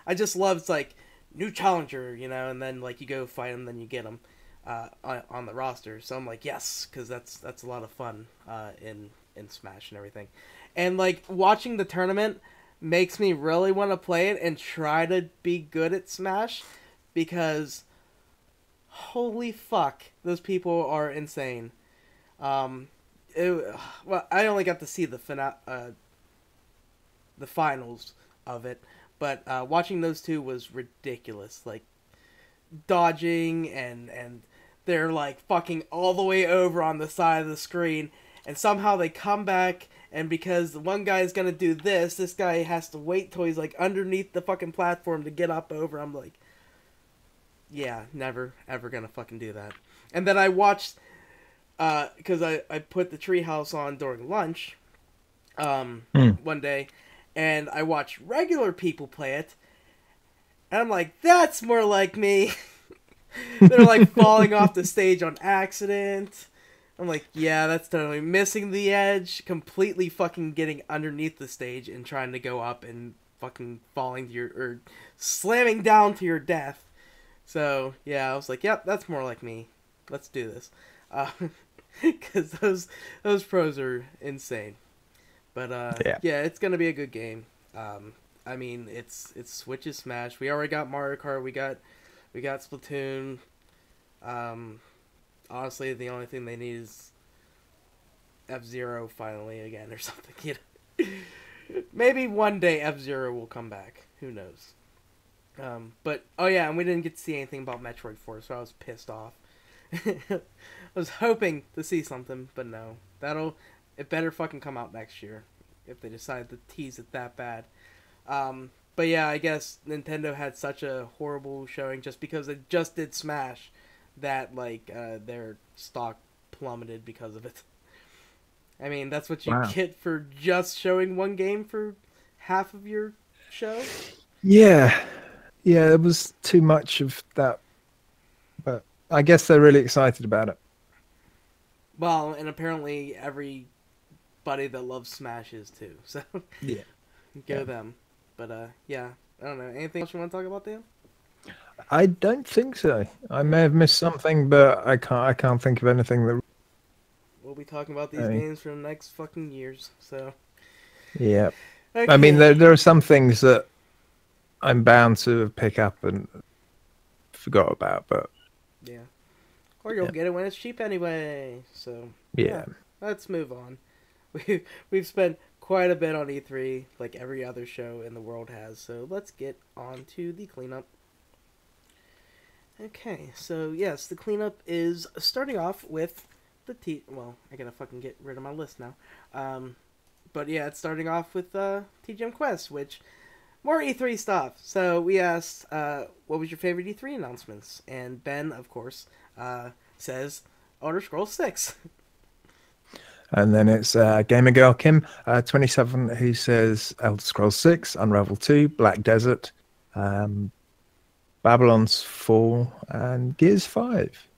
I just love, it's like, new challenger, you know, and then like you go fight them, then you get them on the roster. So I'm like, yes, because that's a lot of fun in Smash and everything. And like watching the tournament makes me really want to play it and try to be good at Smash, because holy fuck, those people are insane. Well, I only got to see the finals of it, but watching those two was ridiculous. Like dodging and they're like fucking all the way over on the side of the screen, and somehow they come back, and because the one guy is gonna do this guy has to wait till he's like underneath the fucking platform to get up over. I'm like, yeah, never ever gonna fucking do that. And then I watched, because I put the treehouse on during lunch, Hmm. one day, and I watched regular people play it, and I'm like, that's more like me. They're like falling off the stage on accident. I'm like, yeah, that's totally missing the edge, completely fucking getting underneath the stage and trying to go up and fucking falling to your or slamming down to your death. So yeah, I was like, yep, that's more like me. Let's do this, because those pros are insane. But Yeah. yeah, it's gonna be a good game. I mean, it's Switch's Smash. We already got Mario Kart. We got Splatoon. Um, Honestly, the only thing they need is F-Zero finally again or something. Maybe one day F-Zero will come back. Who knows? But oh yeah, and we didn't get to see anything about Metroid 4, so I was pissed off. I was hoping to see something, but no. It better fucking come out next year if they decide to tease it that bad. But yeah, I guess Nintendo had such a horrible showing just because it just did Smash that like their stock plummeted because of it. I mean, that's what you Wow. get for just showing one game for half of your show. Yeah. Yeah, there was too much of that, but I guess they're really excited about it. Well, and apparently everybody that loves Smash is too. So Yeah. go Yeah. them. But yeah, I don't know. Anything else you want to talk about, Dan? I don't think so. I may have missed something, but I can't think of anything that. We'll be talking about these I games for the next fucking years. So Yeah. I mean, okay, there are some things that I'm bound to pick up and forgot about, but yeah. Or you'll yeah. get it when it's cheap anyway. So yeah, Yeah. let's move on. We've spent quite a bit on E3, like every other show in the world has. So let's get on to the cleanup. Okay, so yes, the cleanup is starting off with the T. Well, I gotta fucking get rid of my list now. But yeah, it's starting off with TGM Quest, which more E3 stuff. So we asked, what was your favorite E3 announcements? And Ben, of course, says Elder Scrolls 6. And then it's Gamer Girl Kim, 27, who says Elder Scrolls 6, Unravel 2, Black Desert, um, Babylon's Fall, and Gears 5.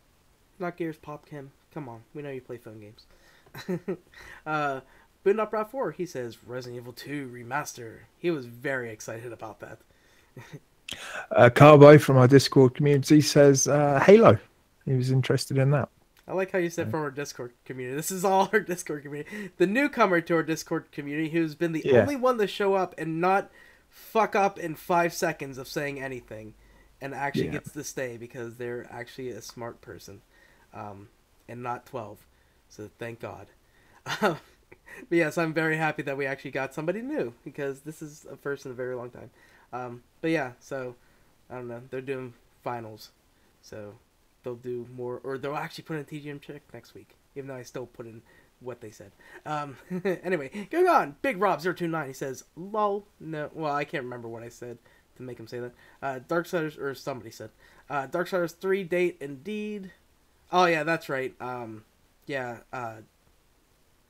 Not Gears Pop Kim. Come on, we know you play phone games. Boon Up Rap 4, he says Resident Evil 2 Remaster. He was very excited about that. Carbo from our Discord community says Halo. He was interested in that. I like how you said from our Discord community. This is all our Discord community. The newcomer to our Discord community who's been the Yeah. only one to show up and not fuck up in 5 seconds of saying anything and actually Yeah. gets to stay because they're actually a smart person and not 12. So thank God. But yes, I'm very happy that we actually got somebody new because this is a first in a very long time. But yeah, so I don't know. They're doing finals. So they'll do more, or they'll actually put in TGM check next week, even though I still put in what they said. Anyway, going on. Big Rob 029, he says, lol, no, well, I can't remember what I said to make him say that. Darksiders, or somebody said, Darksiders 3 date indeed. Oh, yeah, that's right. Yeah,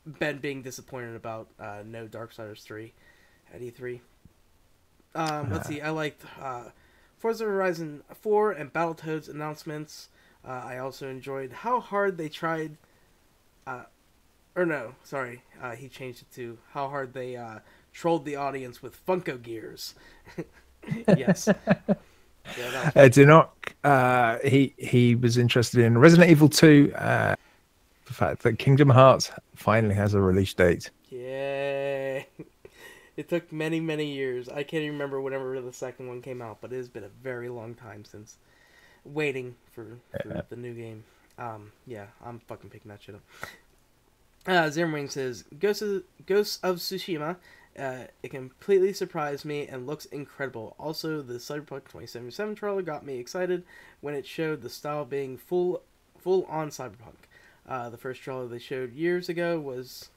Ben being disappointed about no Darksiders 3 at E3. Let's see, I liked Forza Horizon 4 and Battletoads announcements. I also enjoyed how hard they tried. Or no, sorry, he changed it to how hard they trolled the audience with Funko Gears. Yes. Yeah, that was Dinok, he was interested in Resident Evil 2. The fact that Kingdom Hearts finally has a release date. Yay. It took many, many years. I can't even remember whenever the second one came out, but it has been a very long time since waiting for the new game. Yeah, I'm fucking picking that shit up. Zimmerwing says, Ghosts of Tsushima, it completely surprised me and looks incredible. Also, the Cyberpunk 2077 trailer got me excited when it showed the style being full on Cyberpunk. The first trailer they showed years ago was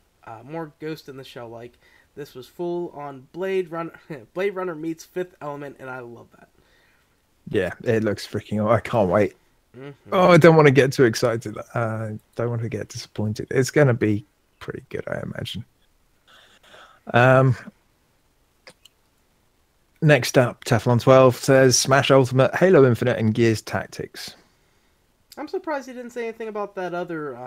more Ghost in the Shell like. This was full on Blade Runner. Blade Runner meets Fifth Element, and I love that. Yeah, it looks freaking awesome. I can't wait. Mm-hmm. Oh, I don't want to get too excited. Don't want to get disappointed. It's going to be pretty good, I imagine. Next up, Teflon12 says Smash Ultimate, Halo Infinite, and Gears Tactics. I'm surprised he didn't say anything about that other.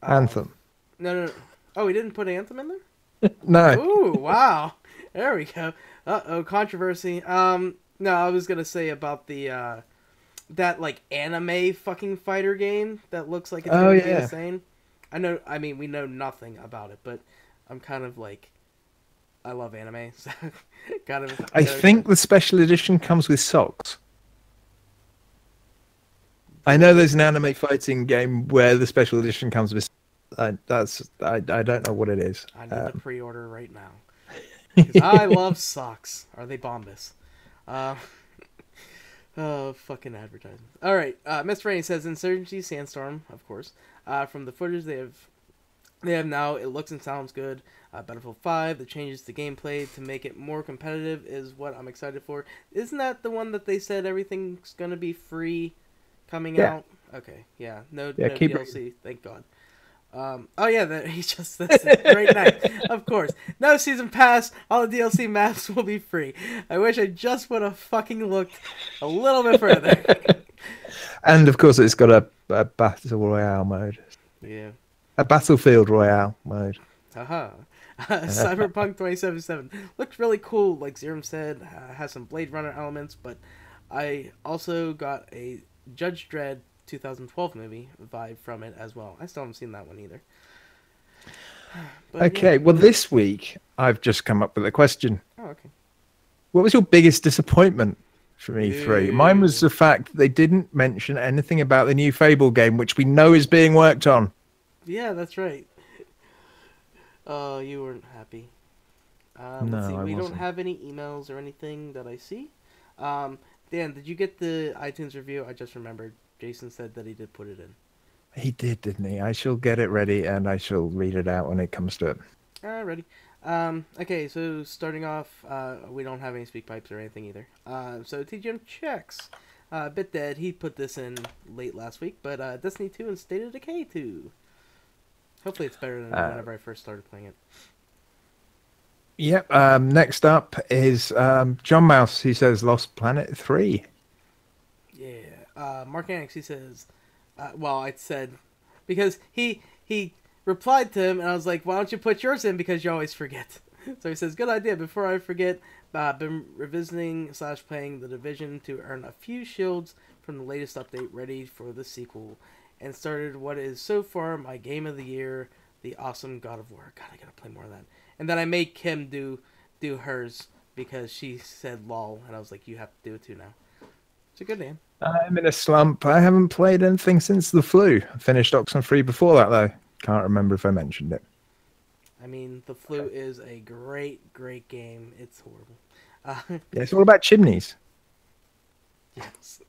Anthem. No. Oh, he didn't put Anthem in there? No. Ooh, wow. There we go. Uh-oh, controversy. No, I was gonna say about the, that, like, anime fucking fighter game that looks like it's gonna be insane. I mean, we know nothing about it, but I'm kind of like, I love anime, so kind of... I think the special edition comes with socks. I know there's an anime fighting game where the special edition comes with... I don't know what it is. I need to pre-order right now. Because I love socks. Are they Bombas? Oh, fucking advertising. Alright, Miss Rainey says, Insurgency Sandstorm, of course. From the footage they have now, it looks and sounds good. Battlefield 5, the changes to gameplay to make it more competitive is what I'm excited for. Isn't that the one that they said everything's going to be free coming out? Okay, yeah. No DLC, thank God. Oh yeah, he just says it. Great night. Of course. No season pass, all the DLC maps will be free. I wish I just would have fucking looked a little bit further. And of course it's got a Battle Royale mode. Yeah. A Battlefield Royale mode. Haha. Cyberpunk 2077 looks really cool, like Zerum said, has some Blade Runner elements, but I also got a Judge Dredd 2012 movie vibe from it as well. I still haven't seen that one either. But, okay, well this week I've just come up with a question. Oh, okay. What was your biggest disappointment from E3? Mine was the fact that they didn't mention anything about the new Fable game, which we know is being worked on. Yeah, that's right. Oh, you weren't happy. Let's see. We don't have any emails or anything that I see. Dan, did you get the iTunes review? I just remembered. Jason said that he did put it in. He did, didn't he? I shall get it ready and I shall read it out when it comes to it. Ready. Okay, so starting off, we don't have any speak pipes or anything either. So TGM checks. Bit Dead, he put this in late last week, but Destiny 2 and State of Decay 2. Hopefully it's better than whenever I first started playing it. Yep. Next up is John Mouse. He says Lost Planet 3. Yeah. Mark Annex, he says... well, I said... Because he replied to him, and I was like, why don't you put yours in? Because you always forget. So he says, good idea. Before I forget, been revisiting / playing The Division to earn a few shields from the latest update ready for the sequel. And started what is so far my game of the year, the awesome God of War. God, I gotta play more of that. And then I made Kim do hers because she said lol, and I was like, you have to do it too now. It's a good name. I'm in a slump. I haven't played anything since the flu. I finished Oxenfree before that, though. Can't remember if I mentioned it. I mean, the flu is a great, great game. It's horrible. Yeah, it's all about chimneys. Yes.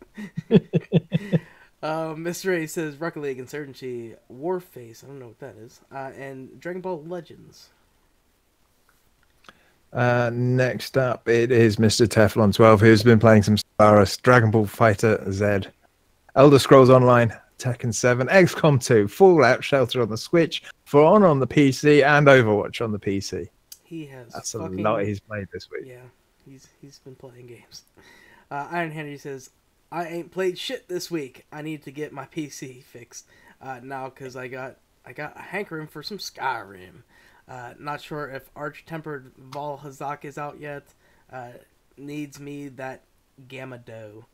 Mr. A says Rocket League, Insurgency, Warface, I don't know what that is, and Dragon Ball Legends. Next up, it is Mr. Teflon12, who's been playing some Stellaris, Dragon Ball Fighter Z, Elder Scrolls Online, Tekken 7, XCOM 2, Fallout Shelter on the Switch, For Honor on the PC, and Overwatch on the PC. He has. That's a lot he's played this week. Yeah, he's been playing games. Iron Henry says, I ain't played shit this week. I need to get my PC fixed now because I got a hankering for some Skyrim. Not sure if Arch-Tempered Valhazak is out yet. Needs me that Gamma Doe.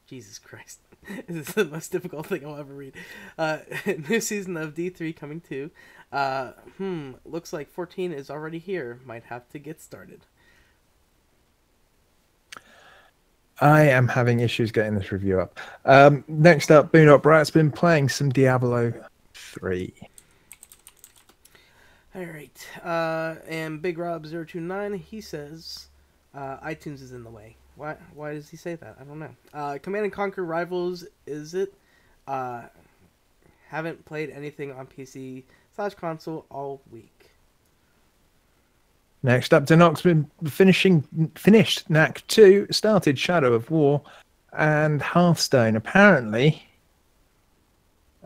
Jesus Christ. This is the most difficult thing I'll ever read. New season of D3 coming too. Looks like 14 is already here. Might have to get started. I am having issues getting this review up. Next up, Boondock Brat's been playing some Diablo 3. Alright. And Big Rob029, he says iTunes is in the way. Why does he say that? I don't know. Command and Conquer Rivals, is it? Haven't played anything on PC / console all week. Next up, Denox been finished Knack 2, started Shadow of War, and Hearthstone. Apparently,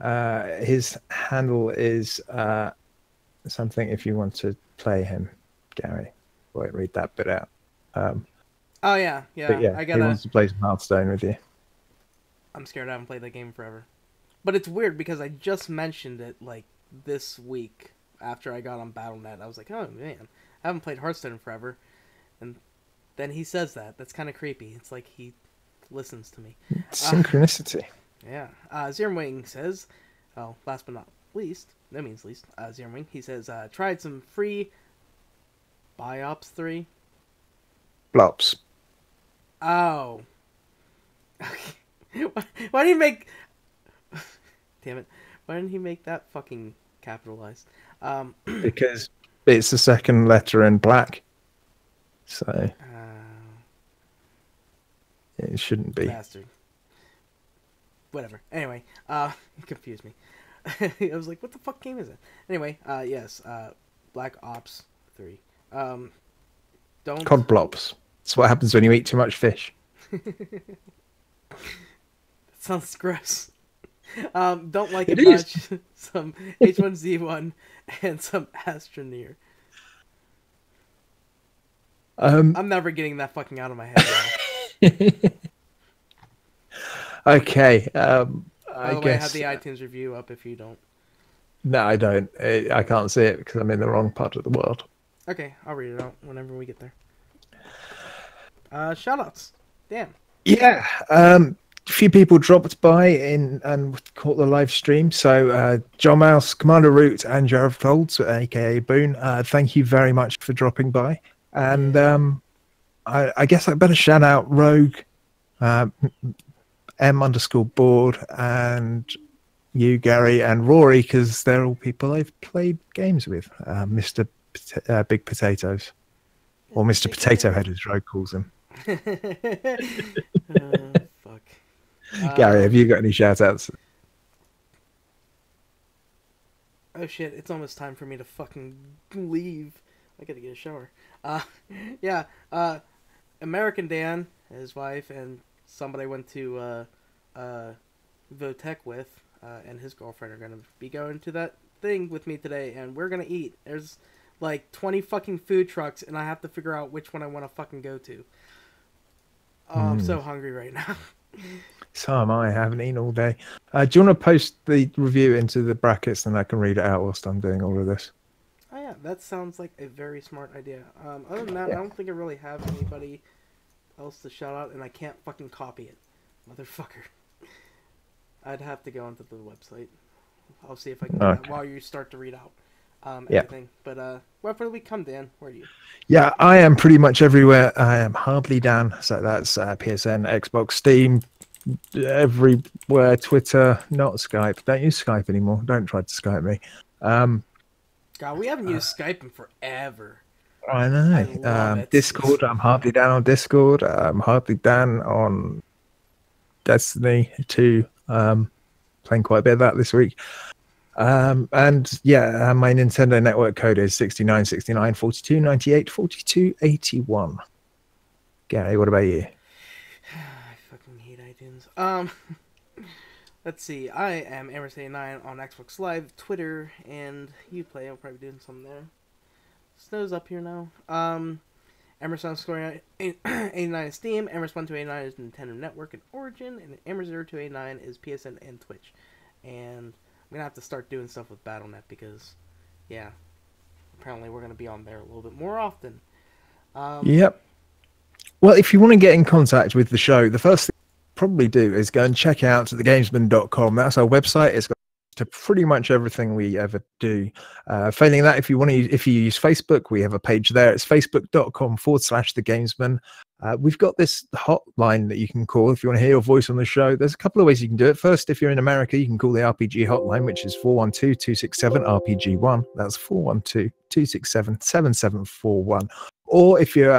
his handle is something if you want to play him. Gary. Won't read that bit out. Oh yeah, But yeah, I he gotta. wants to play some Hearthstone with you. I'm scared I haven't played that game forever. But it's weird because I just mentioned it like this week after I got on BattleNet. I was like, oh man, I haven't played Hearthstone in forever. And then he says that. That's kind of creepy. It's like he listens to me. Synchronicity. Yeah. Zero Wing says, oh, last but not least, no means least, Zero Wing, he says, tried some free Biops 3. Blops. Oh. Okay. Why did he make... Damn it. Why didn't he make that fucking capitalized? Because it's the second letter in black. So it shouldn't be. Bastard. Whatever. Anyway, it confused me. I was like, what the fuck game is it? Anyway, yes, Black Ops 3. Don't... Cod blops. That's what happens when you eat too much fish. That sounds gross. Don't like It it is. much. Some H1Z1 and some Astroneer. I'm never getting that fucking out of my head. Okay. By I the way, I guess. have the iTunes review up if you don't. No, I don't. I can't see it because I'm in the wrong part of the world. Okay, I'll read it out whenever we get there. Shoutouts. Damn. Yeah. A few people dropped by and caught the live stream. So John Mouse, Commander Root, and Jared Folds, aka Boone, thank you very much for dropping by. And I guess I better shout out Rogue, M_board, and you, Gary, and Rory, because they're all people I've played games with. Mr. Big Potatoes, or Mr. Potato Head, as Rogue calls him. Fuck. Gary, have you got any shout outs? Oh shit, it's almost time for me to fucking leave. I gotta get a shower. Yeah, American Dan, his wife, and somebody I went to Votech with, and his girlfriend are gonna be going to that thing with me today, and we're gonna eat. There's like 20 fucking food trucks, and I have to figure out which one I want to fucking go to. Oh, I'm so hungry right now. So am I. I haven't eaten all day. Do you want to post the review into the brackets and I can read it out whilst I'm doing all of this? Oh yeah, that sounds like a very smart idea. Other than that, I don't think I really have anybody else to shout out, and I can't fucking copy it. Motherfucker. I'd have to go onto the website. I'll see if I can do that while you start to read out everything. But where do we come, Dan? Where are you? Yeah, I am pretty much everywhere. I am hardly Dan. So that's PSN, Xbox, Steam, everywhere, Twitter, not Skype. Don't use Skype anymore. Don't try to Skype me. God, we haven't used Skype in forever. I know. I love it. Discord, I'm hardly Dan on Discord. I'm hardly Dan on Destiny 2. Playing quite a bit of that this week. And yeah, my Nintendo network code is 69 69 42 98 42 81. Gary, what about you? I fucking hate iTunes. Let's see. I am Emerson89 on Xbox Live, Twitter, and Uplay. I'll probably be doing something there. Snow's up here now. Emerson_89 is Steam. Emerson1289 is Nintendo Network and Origin, and Emerson0289 is PSN and Twitch. And I'm gonna have to start doing stuff with BattleNet because, yeah, apparently we're gonna be on there a little bit more often. Yep. Well, if you want to get in contact with the show, the first thing you probably do is go and check out thegamesmen.com. That's our website. It's got to pretty much everything we ever do. Failing that, if you use Facebook, we have a page there. It's facebook.com/thegamesmen. We've got this hotline that you can call if you want to hear your voice on the show. There's a couple of ways you can do it. First, if you're in America, you can call the RPG hotline, which is 412-267-RPG1. That's 412-267-7741. Or if you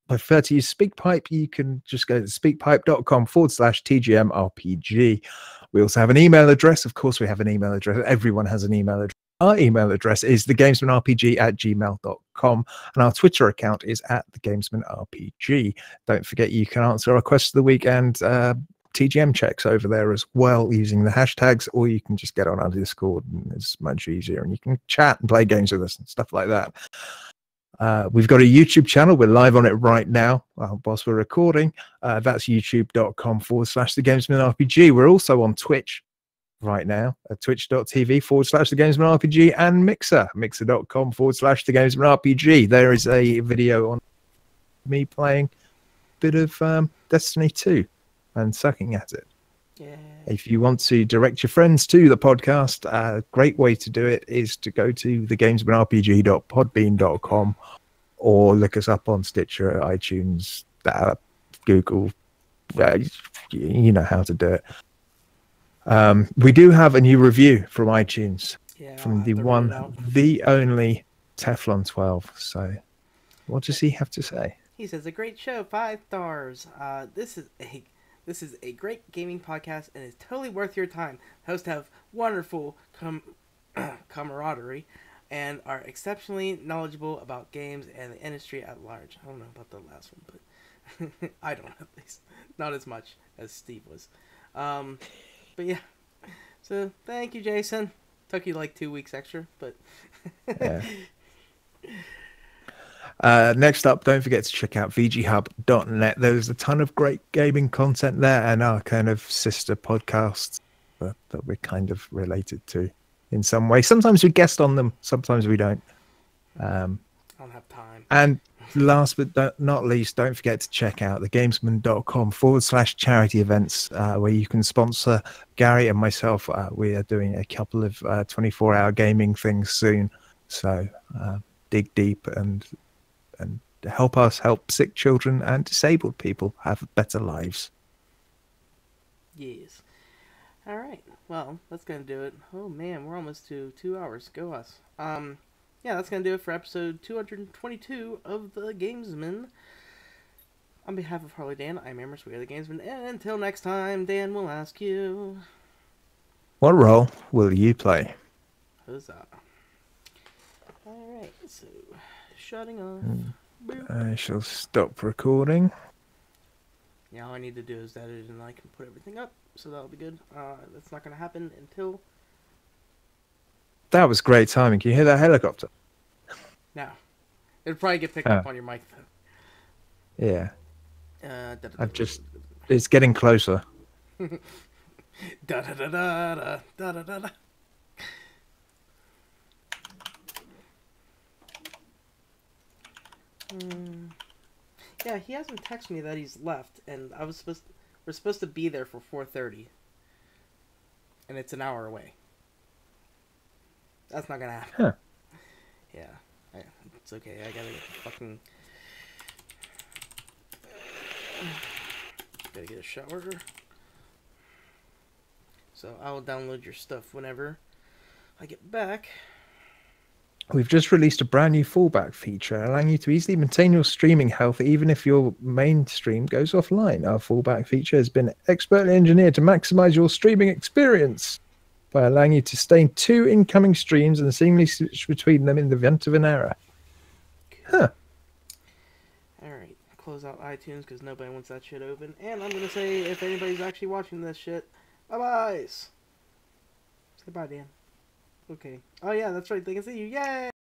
prefer to use SpeakPipe, you can just go to speakpipe.com/TGMRPG. We also have an email address. Of course, we have an email address. Everyone has an email address. Our email address is thegamesmanrpg@gmail.com, and our Twitter account is @thegamesmanrpg. Don't forget you can answer our question of the week and TGM checks over there as well using the hashtags, or you can just get on our Discord, and it's much easier, and you can chat and play games with us and stuff like that. We've got a YouTube channel. We're live on it right now whilst we're recording. That's youtube.com/The Gamesmen RPG. We're also on Twitch right now at twitch.tv/The Gamesmen RPG and mixer.com/The Gamesmen RPG. There is a video on me playing a bit of Destiny 2 and sucking at it. Yeah. If you want to direct your friends to the podcast, a great way to do it is to go to thegamesmanrpg.podbean.com or look us up on Stitcher, iTunes, Google. You know how to do it. We do have a new review from iTunes from the only Teflon 12. So what does he have to say? He says, a great show, 5 stars. This is a great gaming podcast and is totally worth your time. Hosts have wonderful camaraderie and are exceptionally knowledgeable about games and the industry at large. I don't know about the last one, but I don't, at least. Not as much as Steve was. But yeah. So, thank you, Jason. Took you like 2 weeks extra, but... Yeah. Next up, don't forget to check out vghub.net. There's a ton of great gaming content there and our kind of sister podcasts that we're kind of related to in some way. Sometimes we guest on them, sometimes we don't. I don't have time. And last but not least, don't forget to check out thegamesman.com/charity events where you can sponsor Gary and myself. We are doing a couple of 24-hour gaming things soon. So dig deep and help us help sick children and disabled people have better lives. Yes. All right. Well, that's going to do it. Oh, man, we're almost to 2 hours. Go us. Yeah, that's going to do it for episode 222 of The Gamesmen. On behalf of Harley Dan, I'm Amherst, we are The Gamesmen, and until next time, Dan will ask you... What role will you play? Huzzah. Alright, so... shutting off. I shall stop recording. Yeah, all I need to do is edit and I can put everything up, so that'll be good. That's not going to happen until... That was great timing. Can you hear that helicopter? No. It'll probably get picked up on your mic, though. Yeah. It's getting closer. Da-da-da-da-da-da-da-da. Yeah, he hasn't texted me that he's left, and we're supposed to be there for 4:30, and it's an hour away. That's not gonna happen. Huh. Yeah, it's okay. I gotta get a shower. So I'll download your stuff whenever I get back. We've just released a brand new fallback feature allowing you to easily maintain your streaming health even if your main stream goes offline. Our fallback feature has been expertly engineered to maximize your streaming experience by allowing you to stay in 2 incoming streams and seamlessly switch between them in the event of an error. Huh. Alright, close out iTunes because nobody wants that shit open. And I'm going to say, if anybody's actually watching this shit, bye-byes. Say bye, Dan. Okay. Oh yeah, that's right. They can see you. Yay!